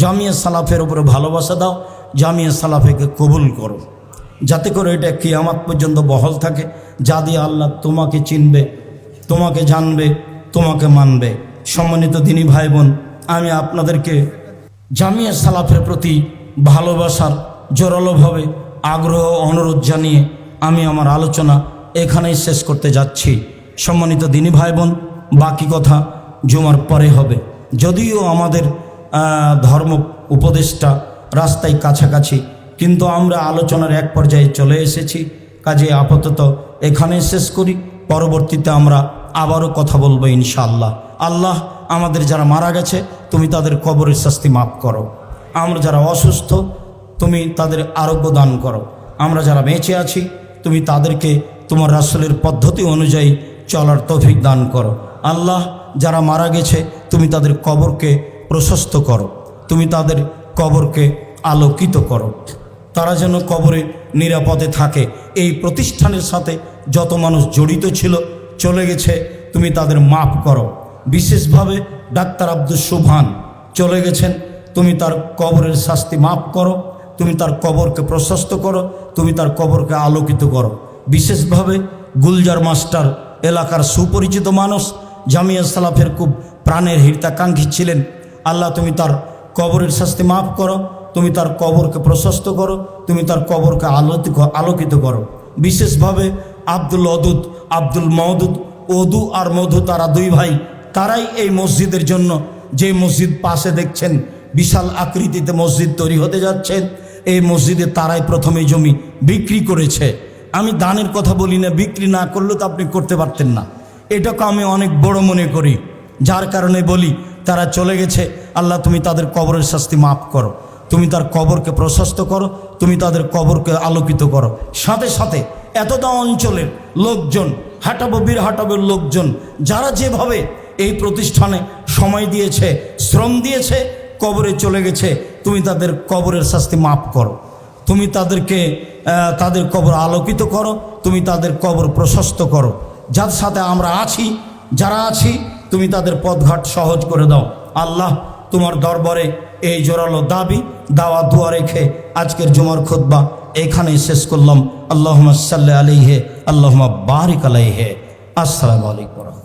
জামিয়া সালাফের উপরে ভালোবাসা দাও, জামিয়া সালাফেকে কবুল করো, যাতে করে এটা কিয়ামত পর্যন্ত বহাল থাকে, যা দিয়ে আল্লাহ তোমাকে চিনবে, তোমাকে জানবে, তোমাকে মানবে। সম্মানিত দিনী ভাই বোন, আমি আপনাদেরকে জামিয়া সালাফের প্রতি ভালোবাসার জোরালোভাবে আগ্রহ অনুরোধ জানিয়ে আমি আমার আলোচনা এখানেই শেষ করতে যাচ্ছি। সম্মানিত দিনী ভাই বোন, বাকি কথা জুমার পরে হবে। যদিও আমাদের ধর্ম উপদেষ্টা রাস্তায় কাছাকাছি, কিন্তু আমরা আলোচনার এক পর্যায়ে চলে এসেছি। কাজে আপাতত এখানে শেষ করি, পরবর্তীতে আমরা আবারও কথা বলবো ইনশাআল্লাহ। আল্লাহ আমাদের যারা মারা গেছে তুমি তাদের কবরের শাস্তি মাফ করো। আমরা যারা অসুস্থ তুমি তাদের আরোগ্য দান করো। আমরা যারা বেঁচে আছি তুমি তাদেরকে তোমার রাসূলের পদ্ধতি অনুযায়ী চলার তৌফিক দান করো। আল্লাহ যারা মারা গেছে তুমি তাদের কবরকে প্রশস্ত করো, তুমি তাদের কবরকে আলোকিত করো, তারা যেন কবরে নিরাপদে থাকে। এই প্রতিষ্ঠানের সাথে যত মানুষ জড়িত ছিল চলে গেছে, তুমি তাদের মাফ করো। বিশেষভাবে ডাক্তার আব্দুল সুবহান চলে গেছেন, তুমি তার কবরের শাস্তি মাফ করো, তুমি তার কবরকে প্রশস্ত করো, তুমি তার কবরকে আলোকিত করো। বিশেষভাবে গুলজার মাস্টার এলাকার সুপরিচিত মানুষ, জামিয়া সালাফের খুব প্রাণের হিতাকাঙ্ক্ষী ছিলেন। আল্লাহ তুমি তার কবরের শাস্তি মাফ করো, তুমি তার কবরকে প্রশস্ত করো, তুমি তার কবরকে আলোকিত করো। বিশেষভাবে আব্দুল অদুদ, আব্দুল মওদুদ, ওদু আর মধু, তারা দুই ভাই, তারাই এই মসজিদের জন্য, যে মসজিদ পাশে দেখছেন বিশাল আকৃতিতে মসজিদ তৈরি হতে যাচ্ছে, এই মসজিদে তারাই প্রথমে জমি বিক্রি করেছে। আমি দানের কথা বলি না, বিক্রি না করলে তো আপনি করতে পারতেন না, এটাকে আমি অনেক বড় মনে করি, যার কারণে বলি তারা চলে গেছে। আল্লাহ তুমি তাদের কবরের শাস্তি মাফ করো, তুমি তার কবরকে প্রশস্ত করো, তুমি তাদের কবরকে আলোকিত করো। সাথে সাথে এতটা অঞ্চলের লোকজন, হাটাবো বীরহাটাবের লোকজন, যারা যেভাবে এই প্রতিষ্ঠানে সময় দিয়েছে, শ্রম দিয়েছে, কবরে চলে গেছে, তুমি তাদের কবরের শাস্তি মাফ করো, তুমি তাদেরকে তাদের কবর আলোকিত করো, তুমি তাদের কবর প্রশস্ত করো। যার সাথে আমরা আছি, যারা আছি, তুমি তাদের পথঘাট সহজ করে দাও। আল্লাহ তোমার দরবারে এই জোরালো দাবি দাওয়া দোয়া রেখে আজকের জুমার খুতবা এখানেই শেষ করলাম। আল্লাহুম্মা সাল্লি আলাইহি, আল্লাহুম্মা বারিক আলাইহি। আসসালামু আলাইকুম।